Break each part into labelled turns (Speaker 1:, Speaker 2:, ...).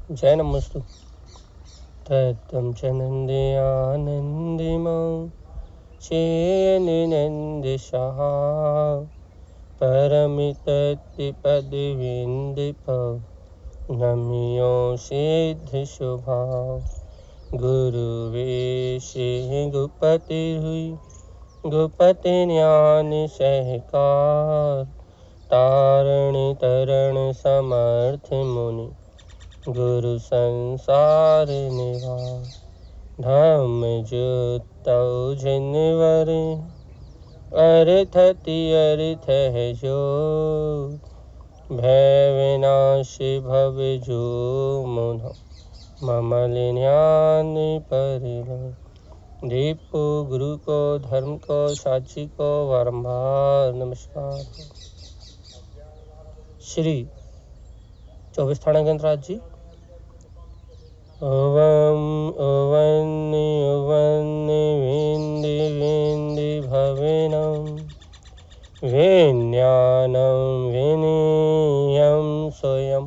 Speaker 1: जय नमस्तु। तत्तं च नन्द्यानन्दिमो चेयनिनन्दिशः परमितत्पदविन्दिप नम्यो सिद्धिशुभा गुरुवेशे गुपतिर्हुई गुपति ज्ञान सहकार तारण तरण समर्थ मुनि गुरु संसार निवास धम्म जुतौ जिनवर अर्थति अर्थ है जो भय विनाशी भव जो मुन ममल ज्ञान परिलो दीपो गुरु को धर्म को साक्षी को बारंबार नमस्कार। श्री 24 थाना गणराज जी। ओवम ओवन्नि ओवन्नि विन्दि विन्दि भवेनं विज्ञानं विनीयं स्वयं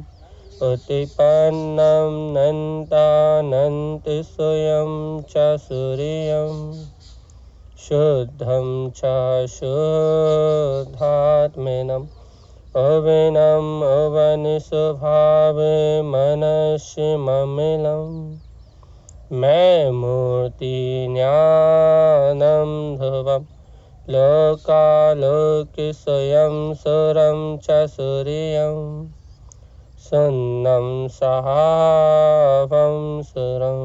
Speaker 1: उत्पन्नं नन्तानन्त स्वयं च सूर्यं शुद्धं च शुद्धात्मेनं अविनम अवन स्वभाव मनस्य ममिलम मैं मूर्ति ज्ञानम ध्रुवम लोकालोक स्वयं सुरम च सूर्यं सुन्नम सहावम सुरम।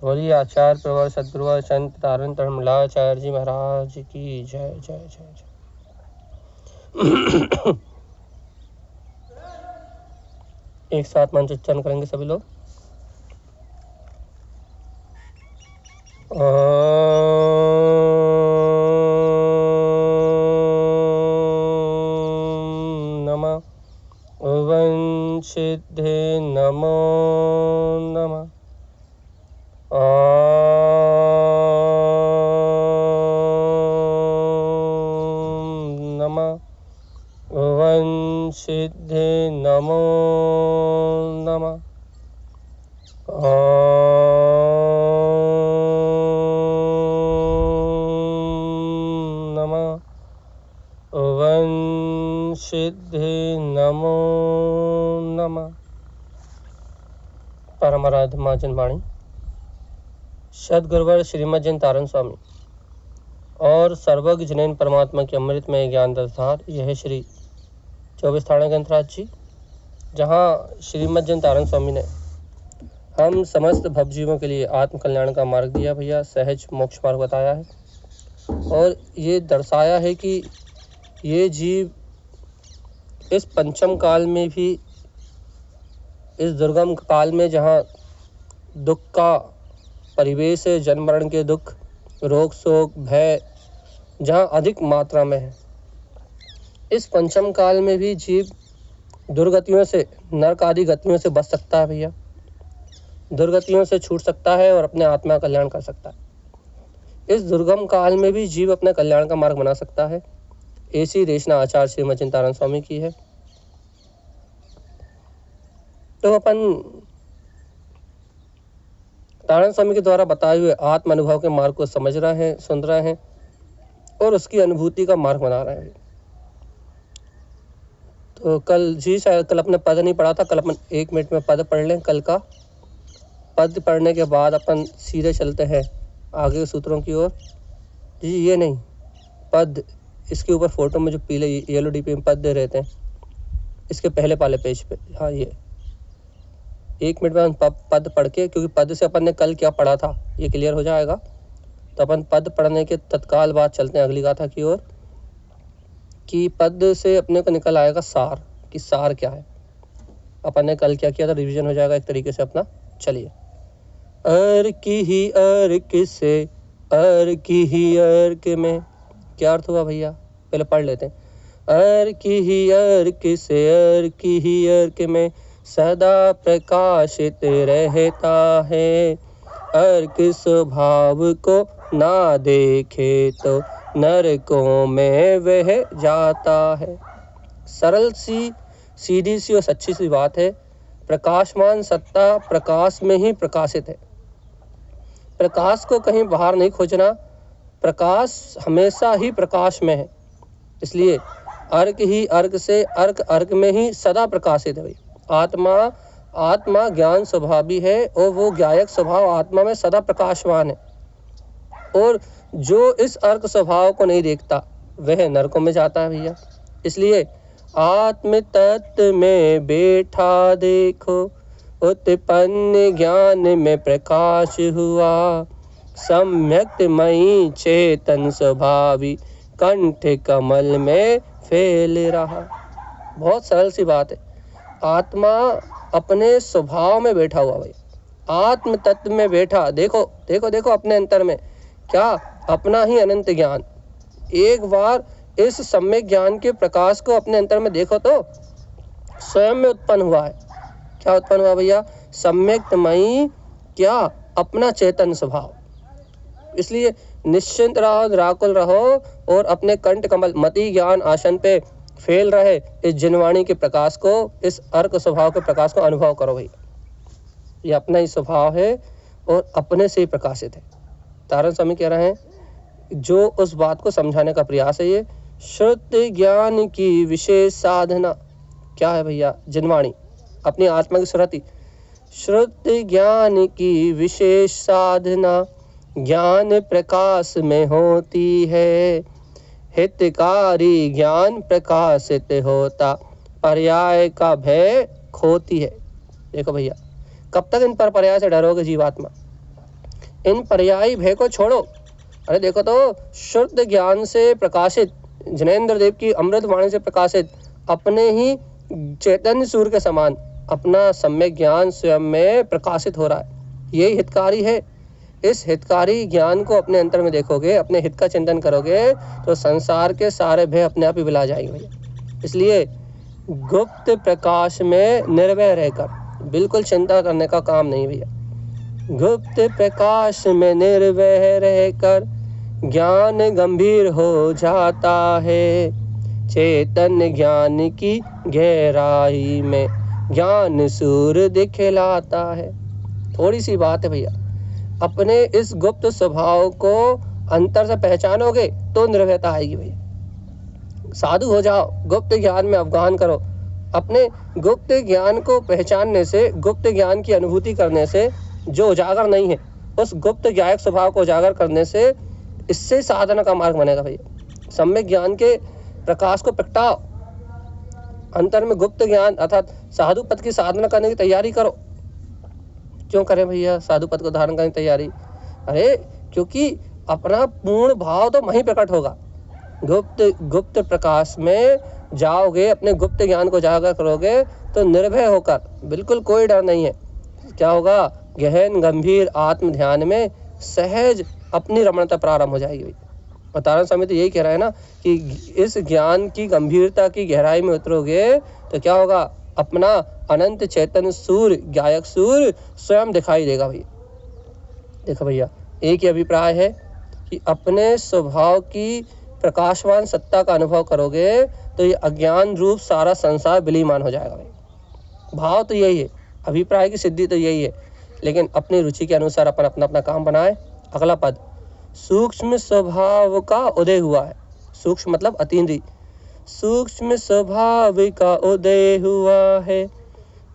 Speaker 1: बोलिए आचार्य प्रवर सद्गुरु संत तारण धर्मलाचार्य जी महाराज की जय जय जय जय। एक साथ मंत्र उच्चारण करेंगे सभी लोग। नमः ओवं सिद्धे नमो नमः नमः ओवं सिद्धे नमो नमः नमः ओवं सिद्धे नमो नमः। परमाराध्य मां जनवाणी सद्गुरुवर श्रीमद् जन तारण स्वामी और सर्वज्ञ जिनेन परमात्मा के अमृतमय ज्ञान दधार यह श्री 24 थाना गणराज जी, जहाँ श्रीमद् जन तारण स्वामी ने हम समस्त भवजीवों के लिए आत्म कल्याण का मार्ग दिया भैया, सहज मोक्ष मार्ग बताया है और ये दर्शाया है कि ये जीव इस पंचम काल में भी, इस दुर्गम काल में जहाँ दुख का परिवेश है, जन्म मरण के दुख, रोग शोक भय जहाँ अधिक मात्रा में है, इस पंचम काल में भी जीव दुर्गतियों से, नरक आदि गतियों से बच सकता है भैया, दुर्गतियों से छूट सकता है और अपने आत्मा का कल्याण कर सकता है। इस दुर्गम काल में भी जीव अपने कल्याण का मार्ग बना सकता है। ऐसी देशना आचार्य श्रीमद् जन तारण स्वामी की है। तो अपन तारण स्वामी के द्वारा बताए हुए आत्म अनुभव के मार्ग को समझ रहे हैं, सुन रहे हैं और उसकी अनुभूति का मार्ग बना रहे हैं। तो कल जी शायद कल अपने पद नहीं पढ़ा था, कल अपन 1 मिनट में पद पढ़ लें। कल का पद पढ़ने के बाद अपन सीधे चलते हैं आगे के सूत्रों की ओर। जी ये नहीं, पद इसके ऊपर फोटो में जो पीले येलो डीपी में पद दे रहे थे, इसके पहले वाले पेज पे, हाँ ये 1 मिनट में हम पद पढ़ के, क्योंकि पद से अपन ने कल क्या पढ़ा था ये क्लियर हो जाएगा, तो अपन पद पढ़ने के तत्काल बाद चलते हैं अगली गाथा की ओर कि पद से अपने को निकल आएगा सार, कि सार क्या है। अपन ने कल क्या किया था, रिवीजन हो जाएगा एक तरीके से अपना। चलिए, अर्क ही अर्क से अर्क ही अर्क में, क्या अर्थ हुआ भैया, पहले पढ़ लेते हैं। अर्क ही अर्क से अर्क ही अर्क में सदा प्रकाशित रहता है। अर्क स्वभाव को ना देखे तो नरकों में वह जाता है। सरल सी, सीधी सी और सच्ची सी बात है। प्रकाशमान सत्ता प्रकाश में ही प्रकाशित है। प्रकाश को कहीं बाहर नहीं खोजना, प्रकाश हमेशा ही प्रकाश में है। इसलिए अर्क ही अर्क से, अर्क अर्क में ही सदा प्रकाशित है। आत्मा ज्ञान स्वभावी है और वो ज्ञायक स्वभाव आत्मा में सदा प्रकाशवान है। और जो इस अर्क स्वभाव को नहीं देखता वह नरकों में जाता है भैया। इसलिए आत्म तत्व में बैठा देखो, उत्पन्न ज्ञान में प्रकाश हुआ, सम्यक्त मई चेतन स्वभावी कंठ कमल में फैल रहा। बहुत सरल सी बात है। आत्मा अपने स्वभाव में बैठा हुआ भाई, आत्म तत्व में बैठा। देखो देखो देखो अपने अंतर में क्या, अपना ही अनंत ज्ञान। एक बार इस सम्यक ज्ञान के प्रकाश को अपने अंतर में देखो तो स्वयं में उत्पन्न हुआ है। क्या उत्पन्न हुआ भैया? सम्यक्तमयी क्या? अपना चेतन स्वभाव। इसलिए निश्चिंत रहो, निराकुल रहो और अपने कंठ कमल मति ज्ञान आसन पे फैल रहे इस जिनवाणी के प्रकाश को, इस अर्क स्वभाव के प्रकाश को अनुभव करो भाई। ये अपना ही स्वभाव है और अपने से ही प्रकाशित है। तारण स्वामी कह रहे हैं, जो उस बात को समझाने का प्रयास है ये श्रुति ज्ञान की विशेष साधना। क्या है भैया? जिनवाणी, अपनी आत्मा की श्रुति। श्रुति ज्ञान की विशेष साधना ज्ञान प्रकाश में होती है, हितकारी ज्ञान प्रकाशित होता, पर्याय का भय खोती है। देखो भैया, कब तक इन पर पर्याय से डरोगे जीवात्मा? इन पर्यायी भय को छोड़ो। अरे देखो तो, शुद्ध ज्ञान से प्रकाशित, जिनेंद्र देव की अमृत वाणी से प्रकाशित, अपने ही चैतन्य सूर्य के समान अपना सम्यक ज्ञान स्वयं में प्रकाशित हो रहा है। यही हितकारी है। इस हितकारी ज्ञान को अपने अंतर में देखोगे, अपने हित का चिंतन करोगे तो संसार के सारे भय अपने आप ही विला जाएंगे भैया। इसलिए गुप्त प्रकाश में निर्भय रहकर, बिल्कुल चिंता करने का काम नहीं भैया। गुप्त प्रकाश में निर्भय रहकर ज्ञान गंभीर हो जाता है, चेतन ज्ञान की गहराई में ज्ञान सूर्य दिखलाता है। थोड़ी सी बात है भैया, अपने इस गुप्त स्वभाव को अंतर से पहचानोगे तो निर्भयता आएगी भैया। साधु हो जाओ, गुप्त ज्ञान में अवगाहन करो। अपने गुप्त ज्ञान को पहचानने से, गुप्त ज्ञान की अनुभूति करने से, जो उजागर नहीं है उस गुप्त ज्ञायक स्वभाव को उजागर करने से, इससे साधना का मार्ग बनेगा भैया। सम्यक ज्ञान के प्रकाश को प्रगटाओ, अंतर में गुप्त ज्ञान अर्थात साधु पद की साधना करने की तैयारी करो। क्यों करें भैया साधु पद को धारण करने की तैयारी? अरे क्योंकि अपना पूर्ण भाव तो वहीं प्रकट होगा। गुप्त प्रकाश में जाओगे, अपने गुप्त ज्ञान को जागर करोगे तो निर्भय होकर, बिल्कुल कोई डर नहीं है। क्या होगा? गहन गंभीर आत्म ध्यान में सहज अपनी रमणता प्रारंभ हो जाएगी। और तारण स्वामी तो यही कह रहा है ना कि इस ज्ञान की गंभीरता की गहराई में उतरोगे तो क्या होगा? अपना अनंत चैतन्य सूर्य, गायक सूर्य स्वयं दिखाई देगा भैया। देखो भैया, एक ही अभिप्राय है कि अपने स्वभाव की प्रकाशवान सत्ता का अनुभव करोगे तो ये अज्ञान रूप सारा संसार विलीमान हो जाएगा भाई। भाव तो यही है, अभिप्राय की सिद्धि तो यही है, लेकिन अपनी रुचि के अनुसार अपन अपना अपना काम बनाए। अगला पद, सूक्ष्म स्वभाव का उदय हुआ है। सूक्ष्म मतलब अतीन्द्रिय। सूक्ष्म स्वभाव का उदय हुआ है,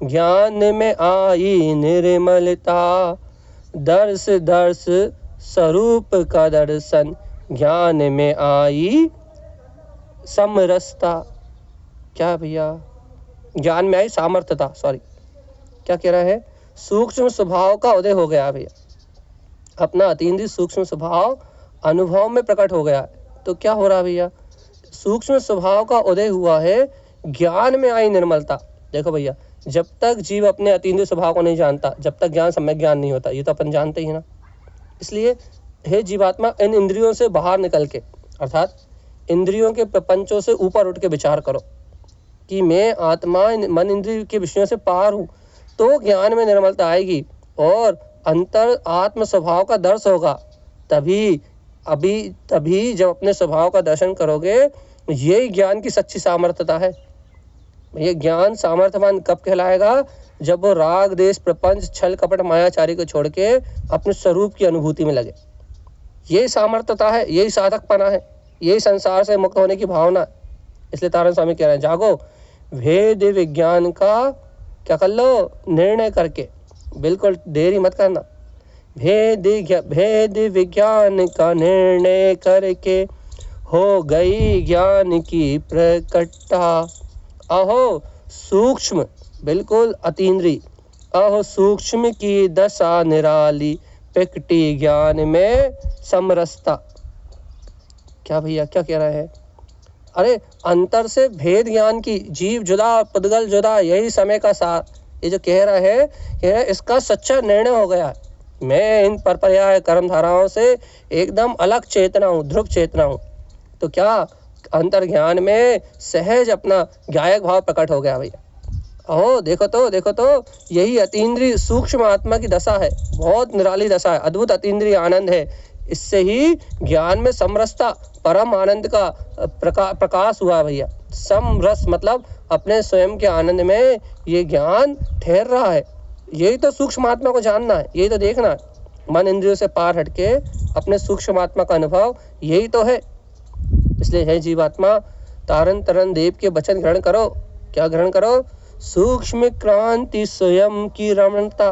Speaker 1: ज्ञान में आई निर्मलता, दर्श दर्श स्वरूप का दर्शन, ज्ञान में आई समरसता। क्या भैया? ज्ञान में आई सामर्थ्यता, सॉरी क्या कह रहा है? सूक्ष्म स्वभाव का उदय हो गया भैया, अपना अतीन्द्रिय सूक्ष्म स्वभाव अनुभव में प्रकट हो गया। तो क्या हो रहा भैया? सूक्ष्म स्वभाव का उदय हुआ है, ज्ञान में आई निर्मलता। देखो भैया, जब तक जीव अपने अतीन्द्रिय स्वभाव को नहीं जानता, जब तक ज्ञान सम्यक ज्ञान नहीं होता, ये तो अपन जानते ही ना। इसलिए हे जीवात्मा, इन इंद्रियों से बाहर निकल के, अर्थात इंद्रियों के प्रपंचों से ऊपर उठ के विचार करो कि मैं आत्मा मन इंद्रिय के विषयों से पार हूँ, तो ज्ञान में निर्मलता आएगी और अंतर आत्म स्वभाव का दर्श होगा। तभी जब अपने स्वभाव का दर्शन करोगे, यही ज्ञान की सच्ची सामर्थ्यता है। ये ज्ञान सामर्थ्यवान कब कहलाएगा? जब वो राग देश प्रपंच छल कपट मायाचारी को छोड़ के अपने स्वरूप की अनुभूति में लगे। यही सामर्थ्यता है, यही साधकपना है, यही संसार से मुक्त होने की भावना है। इसलिए तारण स्वामी कह रहे हैं, जागो, भेद विज्ञान का क्या कर लो, निर्णय करके, बिल्कुल देरी मत करना। भेद विज्ञान का निर्णय करके हो गई ज्ञान की प्रकटता। अहो सूक्ष्म, बिल्कुल अतीन्द्रिय, अहो सूक्ष्म की दशा निराली, प्रकटी ज्ञान में समरसता। क्या भैया क्या कह रहे हैं? अरे अंतर से भेद ज्ञान की, जीव जुदा पुद्गल जुदा, यही समय का सार। ये जो कह रहा है कि इसका सच्चा निर्णय हो गया है। मैं इन परपर्याय कर्म धाराओं से एकदम अलग चेतना हूँ, ध्रुव चेतना हूँ। तो क्या अंतर ज्ञान में सहज अपना गायक भाव प्रकट हो गया भैया। अहो देखो तो यही अतीन्द्रिय सूक्ष्म आत्मा की दशा है, बहुत निराली दशा है, अद्भुत अतीन्द्रिय आनंद है। इससे ही ज्ञान में समरसता, परम आनंद का प्रकाश हुआ भैया। समरस मतलब अपने स्वयं के आनंद में ये ज्ञान ठहर रहा है। यही तो सूक्ष्म आत्मा को जानना है, यही तो देखना है। मन इंद्रियों से पार हटके अपने सूक्ष्म आत्मा का अनुभव यही तो है। इसलिए है जीवात्मा, तारण तरण देव के वचन ग्रहण करो। क्या ग्रहण करो? सूक्ष्म क्रांति स्वयं की रमणता।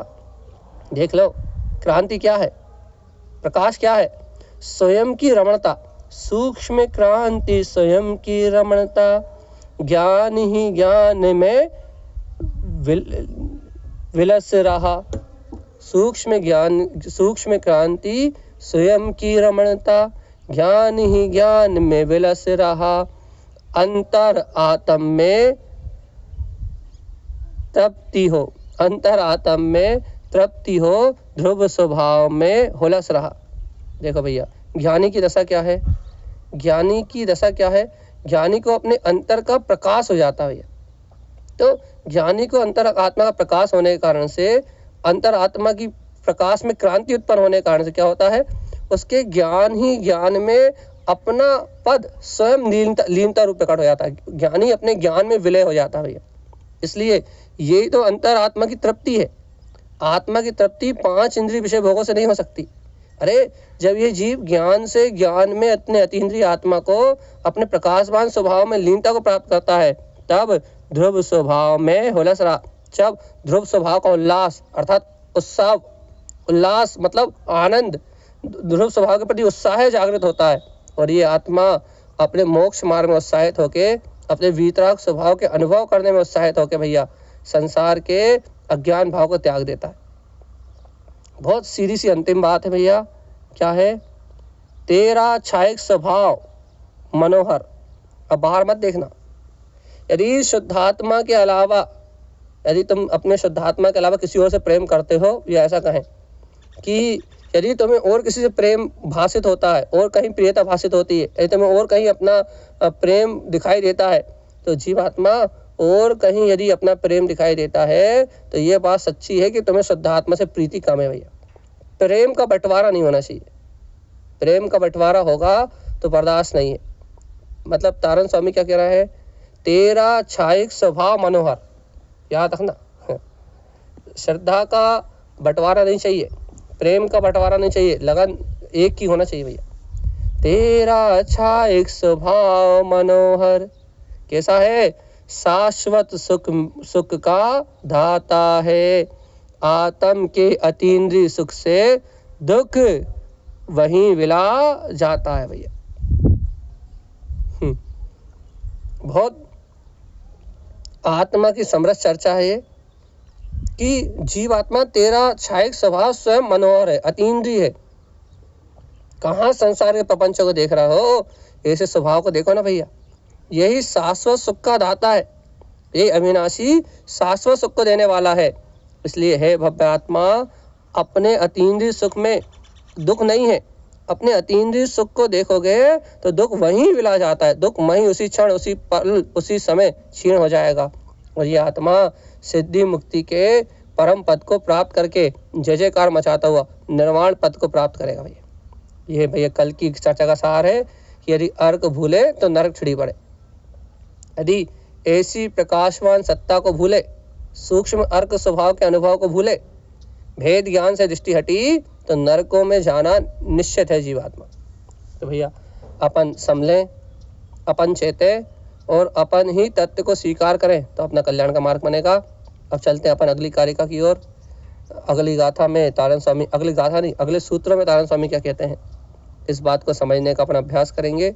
Speaker 1: देख लो, क्रांति क्या है, प्रकाश क्या है? स्वयं की रमणता। सूक्ष्म क्रांति स्वयं की रमणता, ज्ञान ही ज्ञान में विलस रहा। सूक्ष्म क्रांति स्वयं की रमणता, ज्ञान ही ज्ञान में विलस रहा। अंतर आत्म में तृप्ति हो, अंतर आत्म में तृप्ति हो, ध्रुव स्वभाव में हुलस रहा। देखो भैया, ज्ञानी की दशा क्या है? ज्ञानी की दशा क्या है? ज्ञानी को अपने अंतर का प्रकाश हो जाता है भैया। तो ज्ञानी को अंतर आत्मा का प्रकाश होने के कारण से, अंतर आत्मा की प्रकाश में क्रांति उत्पन्न होने के कारण से क्या होता है? उसके ज्ञान ही ज्ञान में अपना पद स्वयं लीनता रूप प्रकट हो जाता है। ज्ञानी अपने ज्ञान में विलय हो जाता है भैया। इसलिए यही तो अंतर आत्मा की तृप्ति है। आत्मा की तृप्ति 5 इंद्रिय विषय भोगों से नहीं हो सकती। अरे जब ये जीव ज्ञान से ज्ञान में अपने अतीन्द्रिय आत्मा को अपने प्रकाशवान स्वभाव में लीनता को प्राप्त करता है, तब ध्रुव स्वभाव में हुलस रहा। जब ध्रुव स्वभाव का उल्लास अर्थात उत्साह, उल्लास मतलब आनंद, ध्रुव स्वभाव के प्रति उत्साह जागृत होता है, और ये आत्मा अपने मोक्ष मार्ग में उत्साहित होके, अपने वीतराग स्वभाव के अनुभव करने में उत्साहित होके भैया संसार के अज्ञान भाव को त्याग देता है। बहुत सीधी सी अंतिम बात है भैया। क्या है? तेरा छायक स्वभाव मनोहर। अब बाहर मत देखना। यदि शुद्धात्मा के अलावा, यदि तुम अपने शुद्धात्मा के अलावा किसी और से प्रेम करते हो, या ऐसा कहें कि यदि तुम्हें और किसी से प्रेम भाषित होता है, और कहीं प्रियता भाषित होती है, यदि तुम्हें और कहीं अपना प्रेम दिखाई देता है, तो जीवात्मा और कहीं यदि अपना प्रेम दिखाई देता है, तो ये बात सच्ची है कि तुम्हें शुद्धात्मा से प्रीति कम है भैया। प्रेम का बंटवारा नहीं होना चाहिए। प्रेम का बंटवारा होगा तो बर्दाश्त नहीं है। मतलब तारण स्वामी क्या कह रहा है? तेरा छायक स्वभाव मनोहर। याद रखना, श्रद्धा का बंटवारा नहीं चाहिए, प्रेम का बंटवारा नहीं चाहिए, लगन एक ही होना चाहिए भैया। तेरा छायक स्वभाव मनोहर कैसा है? शाश्वत सुख का दाता है। आत्म के अतीन्द्रिय सुख से दुख वहीं विला जाता है भैया। बहुत आत्मा की समरस चर्चा है ये कि जीवात्मा तेरा छायक स्वभाव स्वयं मनोहर है, अतीन्द्रिय है। कहाँ संसार के प्रपंचों को देख रहा हो? ऐसे स्वभाव को देखो ना भैया। यही शाश्वत सुख का दाता है, ये अविनाशी शाश्वत सुख को देने वाला है। इसलिए है भव्य आत्मा, अपने अतीन्द्रिय सुख में दुख नहीं है। अपने अतीन्द्रिय सुख को देखोगे तो दुख वहीं विला जाता है। दुख वहीं उसी क्षण, उसी पल, उसी समय क्षीण हो जाएगा। और ये आत्मा सिद्धि मुक्ति के परम पद को प्राप्त करके जय जयकार मचाता हुआ निर्वाण पद को प्राप्त करेगा भैया। ये भैया कल की चर्चा का सार है कि यदि अर्क भूले तो नरक छिड़ी पड़े। यदि ऐसी प्रकाशवान सत्ता को भूले सूक्ष्म अर्क स्वभाव के अनुभव को भूले, भेद ज्ञान से दृष्टि हटी, तो नरकों में जाना निश्चित है जीवात्मा। तो भैया अपन समलें, अपन चेते और अपन ही तत्व को स्वीकार करें तो अपना कल्याण का मार्ग बनेगा। अब चलते हैं अपन अगली कारिका की ओर। अगली गाथा में तारण स्वामी, अगली गाथा नहीं, अगले सूत्र में तारण स्वामी क्या कहते हैं, इस बात को समझने का अपना अभ्यास करेंगे।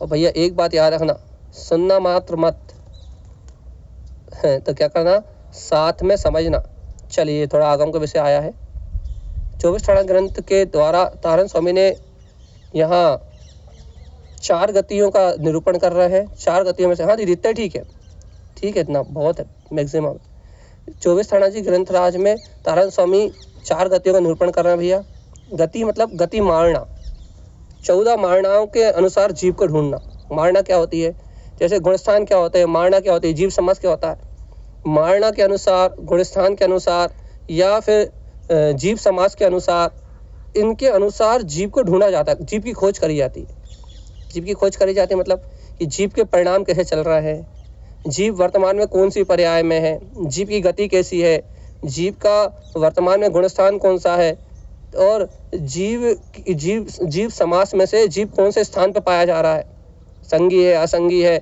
Speaker 1: और भैया एक बात याद रखना, सुनना मात्र मत है, तो क्या करना, साथ में समझना। चलिए थोड़ा आगम का विषय आया है। 24 ठाणा ग्रंथ के द्वारा तारण स्वामी ने यहाँ 4 गतियों का निरूपण कर रहे हैं। 4 गतियों में से, हाँ दीदी इतना ठीक है, ठीक है, इतना बहुत है मैक्सिमम। 24 ठाणा जी ग्रंथराज में तारण स्वामी 4 गतियों का निरूपण कर रहे हैं भैया। गति मतलब गति मारना, 14 मारणाओं के अनुसार जीव को ढूंढना। मारना क्या होती है, जैसे गुणस्थान क्या होते हैं, मारना क्या होती है, जीव समास क्या होता है। मारना के अनुसार, गुणस्थान के अनुसार या फिर जीव समास के अनुसार, इनके अनुसार जीव को ढूंढा जाता है, जीव की खोज करी जाती है। जीव की खोज करी जाती है मतलब कि जीव के परिणाम कैसे चल रहा है, जीव वर्तमान में कौन सी पर्याय में है, जीव की गति कैसी है, जीव का वर्तमान में गुणस्थान कौन सा है, और जीव समास में से जीव कौन से स्थान पर पाया जा रहा है, संगी है, असंगी है,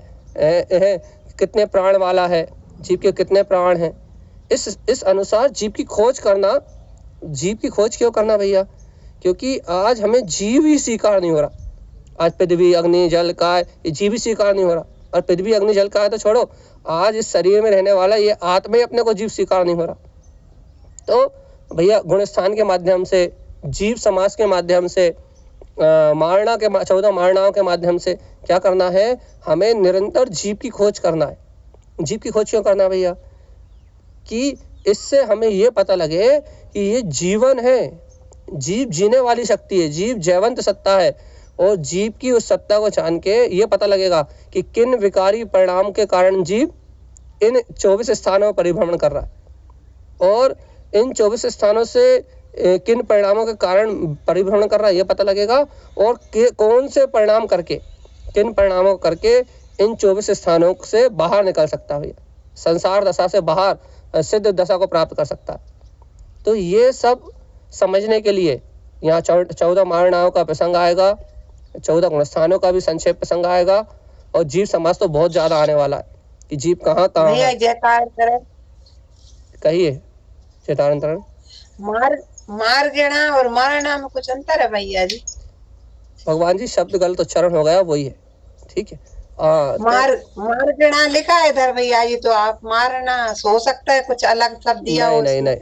Speaker 1: कितने प्राण वाला है, जीव के कितने प्राण हैं। इस अनुसार जीव की खोज करना। जीव की खोज क्यों करना भैया, क्योंकि आज हमें जीव ही स्वीकार नहीं हो रहा। आज पृथ्वी अग्नि जल काय, ये जीव ही स्वीकार नहीं हो रहा। और पृथ्वी अग्नि जल काय तो छोड़ो, आज इस शरीर में रहने वाला ये आत्मा ही अपने को जीव स्वीकार नहीं हो रहा। तो भैया गुणस्थान के माध्यम से, जीव समास के माध्यम से, मारना के 14 मारणाओं के माध्यम से क्या करना है, हमें निरंतर जीव की खोज करना है। जीव की खोज क्यों करना है भैया, कि इससे हमें ये पता लगे कि ये जीवन है, जीव जीने वाली शक्ति है, जीव जैवंत सत्ता है। और जीव की उस सत्ता को जान के ये पता लगेगा कि किन विकारी परिणाम के कारण जीव इन 24 स्थानों पर परिभ्रमण कर रहा है, और इन 24 स्थानों से किन परिणामों के कारण परिभ्रमण कर रहा है ये पता लगेगा, और कौन से परिणाम करके, किन परिणामों करके इन 24 स्थानों से बाहर निकल सकता है, संसार दशा से बाहर सिद्ध दशा को प्राप्त कर सकता है। तो ये सब समझने के लिए यहाँ 14 मारणाओं का प्रसंग आएगा, 14 गुणस्थानों का भी संक्षेप प्रसंग आएगा, और जीव समास तो बहुत ज्यादा आने वाला है कि जीव कहाँ कहाँ है। कहिए चेतारण।
Speaker 2: मारगणा और मारना में कुछ अंतर है भैया जी?
Speaker 1: भगवान जी शब्द गलत उच्चारण हो गया, वही है, ठीक है।
Speaker 2: मारगणा लिखा है इधर भैया, ये तो आप मारना हो सकता है कुछ अलग शब्द दिया हो।
Speaker 1: नहीं,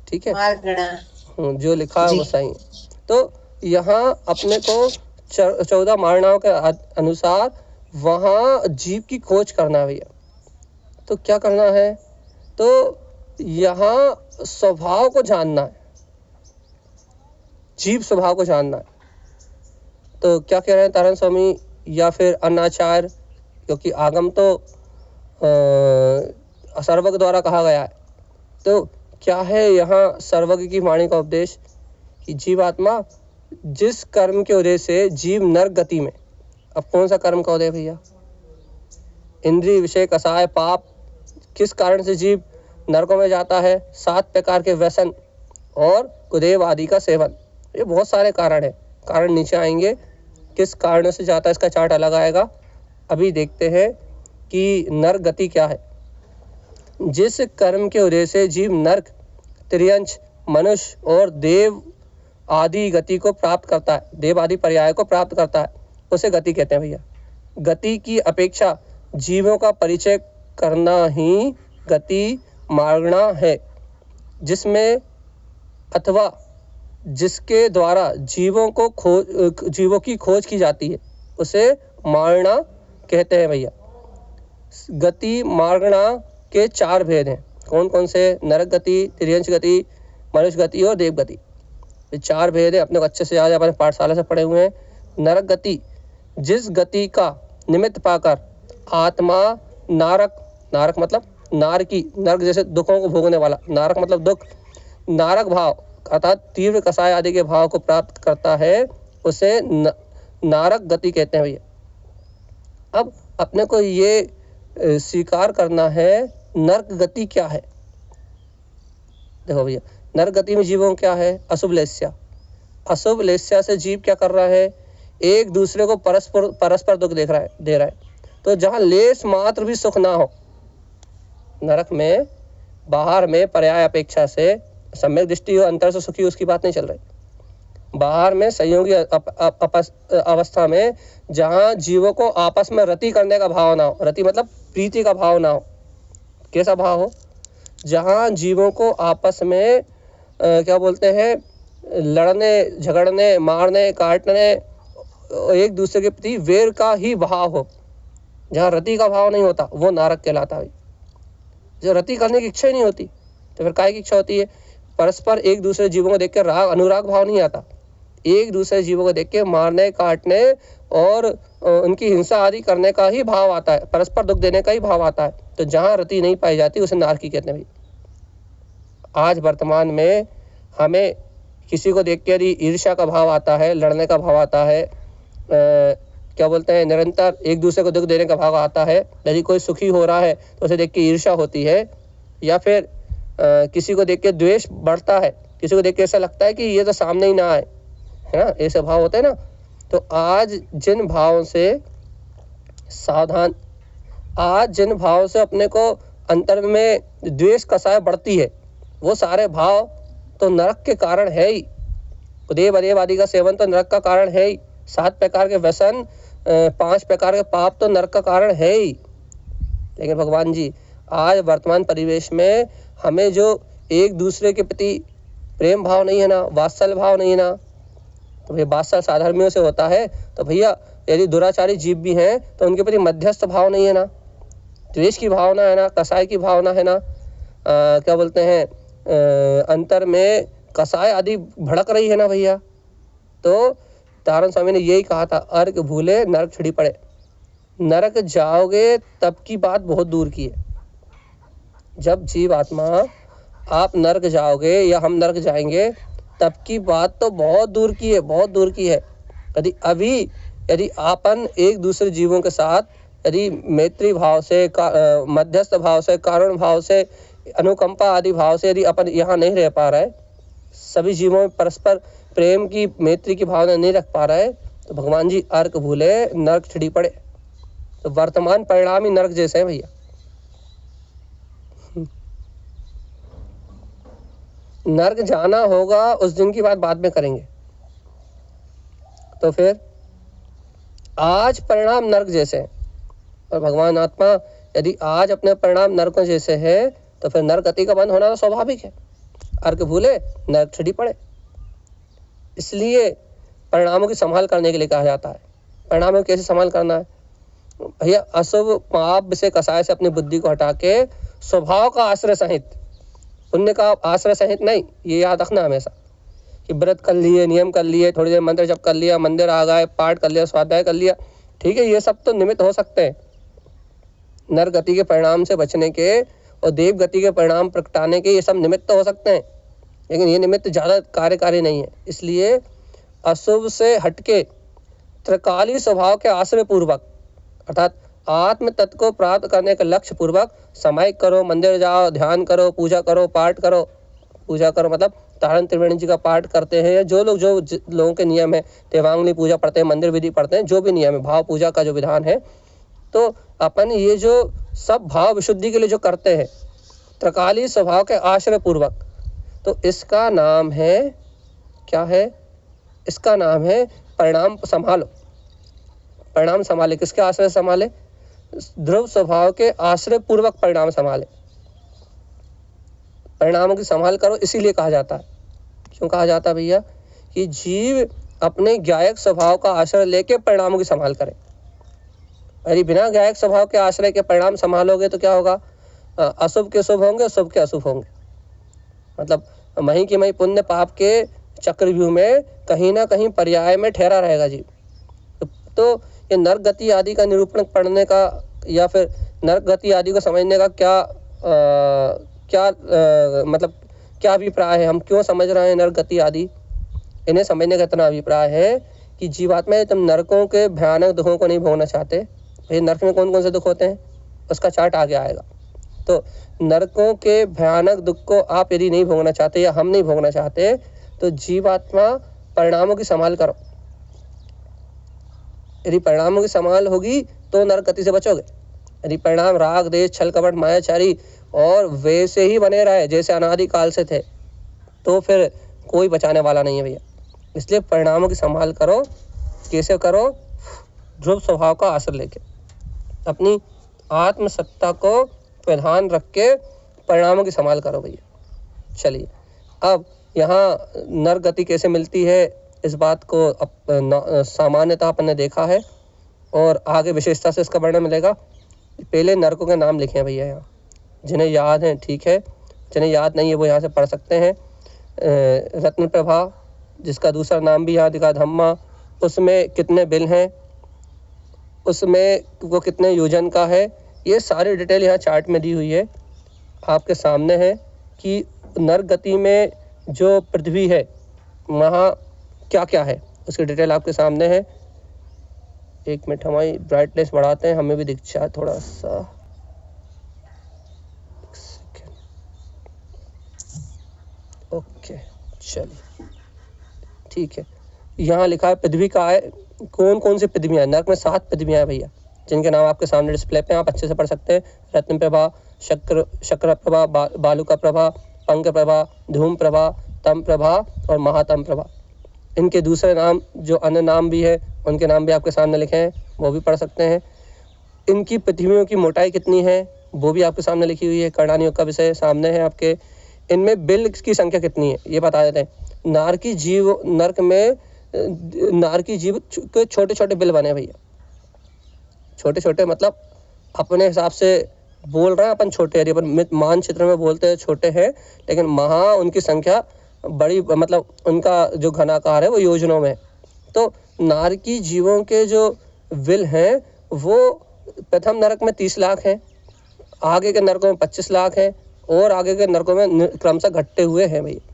Speaker 1: ठीक है,
Speaker 2: मारगणा
Speaker 1: जो लिखा है वो सही। तो यहाँ अपने को 14 मारणाओं के अनुसार वहाँ जीव की खोज करना है भैया। तो क्या करना है, तो यहाँ स्वभाव को जानना है, जीव स्वभाव को जानना है। तो क्या कह रहे हैं तारण स्वामी या फिर अन्नाचार्य, क्योंकि आगम तो सर्वज्ञ द्वारा कहा गया है। तो क्या है यहाँ सर्वज्ञ की वाणी का उपदेश कि जीवात्मा जिस कर्म के उदय से जीव नरक गति में, अब कौन सा कर्म का उदय भैया, इंद्रिय विषय कसाय पाप, किस कारण से जीव नरकों में जाता है, 7 प्रकार के व्यसन और कुदेव आदि का सेवन। ये बहुत सारे कारण हैं, कारण नीचे आएंगे, किस कारण से जाता है इसका चार्ट अलग आएगा। अभी देखते हैं कि नरक गति क्या है। जिस कर्म के उदय से जीव नरक, त्रियंश, मनुष्य और देव आदि गति को प्राप्त करता है, देव आदि पर्याय को प्राप्त करता है, उसे गति कहते हैं भैया। गति की अपेक्षा जीवों का परिचय करना ही गति मार्गणा है, जिसमें अथवा जिसके द्वारा जीवों की खोज की जाती है, उसे मार्गणा कहते हैं भैया। गति मार्गणा के 4 भेद हैं, कौन कौन से, नरक गति, त्रियंश गति, मनुष्य गति और देव गति। ये 4 भेद है, अपने को अच्छे से याद है, अपने पाठशाला से पढ़े हुए हैं। नरक गति, जिस गति का निमित्त पाकर आत्मा नारक मतलब नरक जैसे दुखों को भोगने वाला, नारक मतलब दुख, नारक भाव अर्थात तीव्र कसाय आदि के भाव को प्राप्त करता है, उसे नारक गति कहते हैं भैया। अब अपने को ये स्वीकार करना है नरक गति क्या है? देखो भैया, नरक गति में जीवों क्या है? अशुभ लेस्या। अशुभ लेस्या से जीव क्या कर रहा है? एक दूसरे को परस्पर दुख दे रहा है। तो जहाँ लेस मात्र भी सुख ना हो, नरक में बाहर में पर्याय अपेक्षा से सम्यक दृष्टि हो, अंतर से सुखी, उसकी बात नहीं चल रही। बाहर में संयोगी अवस्था में जहाँ जीवों को आपस में रति करने का भाव ना हो, रति मतलब प्रीति का भाव ना हो। कैसा भाव हो? जहाँ जीवों को आपस में क्या बोलते हैं, लड़ने झगड़ने मारने काटने एक दूसरे के प्रति वेर का ही भाव हो, जहाँ रति का भाव नहीं होता, वो नरक कहलाता है। जो रति करने की इच्छा ही नहीं होती तो फिर काय की इच्छा होती है? परस्पर एक दूसरे जीवों को देख के राग अनुराग भाव नहीं आता, एक दूसरे जीवों को देख के मारने काटने और उनकी हिंसा आदि करने का ही भाव आता है, परस्पर दुख देने का ही भाव आता है। तो जहाँ रति नहीं पाई जाती उसे नारकी कहते हैं भाई। आज वर्तमान में हमें किसी को देख के यदि ईर्ष्या का भाव आता है, लड़ने का भाव आता है, क्या बोलते हैं, निरंतर एक दूसरे को दुख देने का भाव आता है, यदि कोई सुखी हो रहा है तो उसे देख के ईर्ष्या होती है, या फिर किसी को देख के द्वेष बढ़ता है, किसी को देख के ऐसा लगता है कि ये तो सामने ही ना आए, है ना, ऐसे भाव होते हैं ना। तो आज जिन भावों से सावधान, आज जिन भाव से अपने को अंतर में द्वेष कसाय बढ़ती है, वो सारे भाव तो नरक के कारण है ही। उदेव अदेव आदि का सेवन तो नरक का कारण है ही। 7 प्रकार के व्यसन, 5 प्रकार के पाप तो नरक का कारण है ही। लेकिन भगवान जी आज वर्तमान परिवेश में हमें जो एक दूसरे के प्रति प्रेम भाव नहीं है ना, वात्सल्य भाव नहीं है ना, तो भैया वात्सल्य साधर्मियों से होता है, तो भैया यदि दुराचारी जीव भी हैं तो उनके प्रति मध्यस्थ भाव नहीं है ना, द्वेष की भावना है ना, कसाय की भावना है ना, क्या बोलते हैं, अंतर में कसाय आदि भड़क रही है ना भैया। तो तारण स्वामी ने यही कहा था, अर्घ भूले नरक छिड़ी पड़े। नरक जाओगे तब की बात बहुत दूर की है। जब जीव आत्मा आप नरक जाओगे या हम नरक जाएंगे तब की बात तो बहुत दूर की है, बहुत दूर की है। यदि आपन एक दूसरे जीवों के साथ यदि मैत्री भाव से, मध्यस्थ भाव से, कारण भाव से, अनुकंपा आदि भाव से यदि अपन यहाँ नहीं रह पा रहे, सभी जीवों में परस्पर प्रेम की मैत्री की भावना नहीं रख पा रहे, तो भगवान जी अर्क भूले नरक छिड़ी पड़े। तो वर्तमान परिणाम ही नरक जैसे है भैया। नरक जाना होगा उस दिन की बात बाद में करेंगे। तो फिर आज परिणाम नरक जैसे हैं और भगवान आत्मा यदि आज अपने परिणाम नरकों जैसे है तो फिर नरक गति का बंद होना तो स्वाभाविक है। अर्क भूले नरक छिड़ी पड़े। इसलिए परिणामों की संभाल करने के लिए कहा जाता है। परिणामों को कैसे संभाल करना है भैया? अशुभ पाप से कसाय से अपनी बुद्धि को हटा के स्वभाव का आश्रय सहित, पुण्य का आश्रय सहित नहीं, ये याद रखना हमेशा कि व्रत कर लिए, नियम कर लिए, थोड़ी देर मंत्र जप कर लिया, मंदिर आ गए, पाठ कर लिया, स्वाध्याय कर लिया, ठीक है, ये सब तो निमित्त हो सकते हैं नर गति के परिणाम से बचने के और देव गति के परिणाम प्रगटाने के, ये सब निमित्त हो सकते हैं, लेकिन ये निमित्त ज़्यादा कार्यकारी नहीं है। इसलिए अशुभ से हटके त्रिकाली स्वभाव के आश्रय पूर्वक अर्थात आत्म तत्व को प्राप्त करने के लक्ष्य पूर्वक सामायिक करो, मंदिर जाओ, ध्यान करो, पूजा करो, पाठ करो। पूजा करो मतलब तारण त्रिवेणी जी का पाठ करते हैं, जो लोगों के नियम है, देवांगनी पूजा पढ़ते हैं, मंदिर विधि पढ़ते हैं, जो भी नियम है, भाव पूजा का जो विधान है, तो अपन ये जो सब भाव विशुद्धि के लिए जो करते हैं त्रिकाली स्वभाव के आश्रय पूर्वक, तो इसका नाम है क्या है? इसका नाम है परिणाम संभालो। परिणाम संभाले, किसके आश्रय संभाले? ध्रुव स्वभाव के आश्रय पूर्वक परिणाम संभाले। परिणामों की संभाल करो, इसीलिए कहा जाता है। क्यों कहा जाता है भैया? कि जीव अपने ज्ञायक स्वभाव का आश्रय लेके परिणामों की संभाल करे। यदि बिना ज्ञायक स्वभाव के आश्रय के परिणाम संभालोगे तो क्या होगा? अशुभ के शुभ होंगे, शुभ के अशुभ होंगे। मतलब मही की मही पुण्य पाप के चक्रव्यूह में कहीं ना कहीं पर्याय में ठहरा रहेगा जीव। तो ये नरक गति आदि का निरूपण पढ़ने का या फिर नरक गति आदि को समझने का मतलब क्या अभिप्राय है? हम क्यों समझ रहे हैं नरक गति आदि? इन्हें समझने का इतना अभिप्राय है कि जीवात्मा तुम नरकों के भयानक दुखों को नहीं भोगना चाहते। ये नरक में कौन कौन से दुख होते हैं उसका चार्ट आगे आएगा। तो नरकों के भयानक दुख को आप यदि नहीं भोगना चाहते या हम नहीं भोगना चाहते तो जीवात्मा परिणामों की संभाल करो। यदि परिणामों की संभाल होगी तो नरक गति से बचोगे। यदि परिणाम राग देश छल कपट मायाचारी और वैसे ही बने रहे जैसे अनादिकाल से थे तो फिर कोई बचाने वाला नहीं है भैया। इसलिए परिणामों की संभाल करो। कैसे करो? ध्रुव स्वभाव का आश्रय लेके, अपनी आत्मसत्ता को प्रधान रख के परिणामों की संभाल करो भैया। चलिए, अब यहाँ नर गति कैसे मिलती है इस बात को सामान्यतः अपन ने देखा है और आगे विशेषता से इसका वर्णन मिलेगा। पहले नरकों के नाम लिखे हैं भैया यहाँ, जिन्हें याद हैं ठीक है, जिन्हें याद नहीं है वो यहाँ से पढ़ सकते हैं। रत्न प्रभा, जिसका दूसरा नाम भी यहाँ दिखा धम्मा, उसमें कितने बिल हैं, उसमें वो कितने योजन का है, ये सारी डिटेल यहाँ चार्ट में दी हुई है आपके सामने है कि नर गति में जो पृथ्वी है वहाँ क्या क्या है, उसकी डिटेल आपके सामने है। एक मिनट, हमारी ब्राइटनेस बढ़ाते हैं, हमें भी दिख जाए थोड़ा सा। ओके, चलिए ठीक है। यहाँ लिखा है पृथ्वी का है, कौन कौन सी पृथ्वियाँ हैं। नरक में 7 पृथ्वियाँ हैं भैया, जिनके नाम आपके सामने डिस्प्ले पे आप अच्छे से पढ़ सकते हैं। रत्न प्रभा, शक्र प्रभा, बालुका प्रभा, पंक प्रभा, धूम प्रभा, तम प्रभा और महातम प्रभा। इनके दूसरे नाम जो अन्य नाम भी है उनके नाम भी आपके सामने लिखे हैं, वो भी पढ़ सकते हैं। इनकी पृथ्वियों की मोटाई कितनी है वो भी आपके सामने लिखी हुई है। कर्णानियोग का विषय सामने है आपके। इनमें बिल की संख्या कितनी है ये बता देते हैं। नरक में नार की जीव के छोटे छोटे बिल बने भैया। छोटे छोटे मतलब अपने हिसाब से बोल रहे हैं अपन छोटे, यदि अपन मानचित्र में बोलते हैं छोटे हैं, लेकिन वहाँ उनकी संख्या बड़ी, मतलब उनका जो घनाकार है वो योजनों में। तो नार की जीवों के जो बिल हैं वो प्रथम नरक में 30 लाख हैं, आगे के नरकों में 25 लाख हैं और आगे के नरकों में क्रमशः घटते हुए हैं भैया।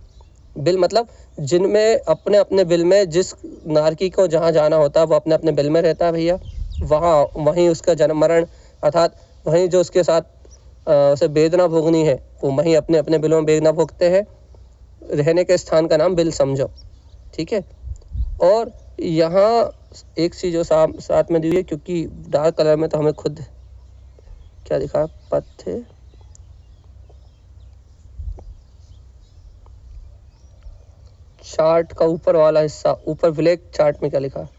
Speaker 1: बिल मतलब जिनमें अपने अपने बिल में जिस नारकी को जहाँ जाना होता है वो अपने अपने बिल में रहता है भैया, वहाँ वहीं उसका जन्म मरण, अर्थात वहीं जो उसके साथ उसे वेदना भोगनी है वो वहीं अपने अपने बिलों में वेदना भोगते हैं। रहने के स्थान का नाम बिल समझो, ठीक है। और यहाँ एक चीज़ जो साथ में दी हुई है, क्योंकि डार्क कलर में तो हमें खुद क्या दिखा, पत्ते चार्ट का ऊपर वाला हिस्सा, ऊपर ब्लैक चार्ट में क्या लिखा है,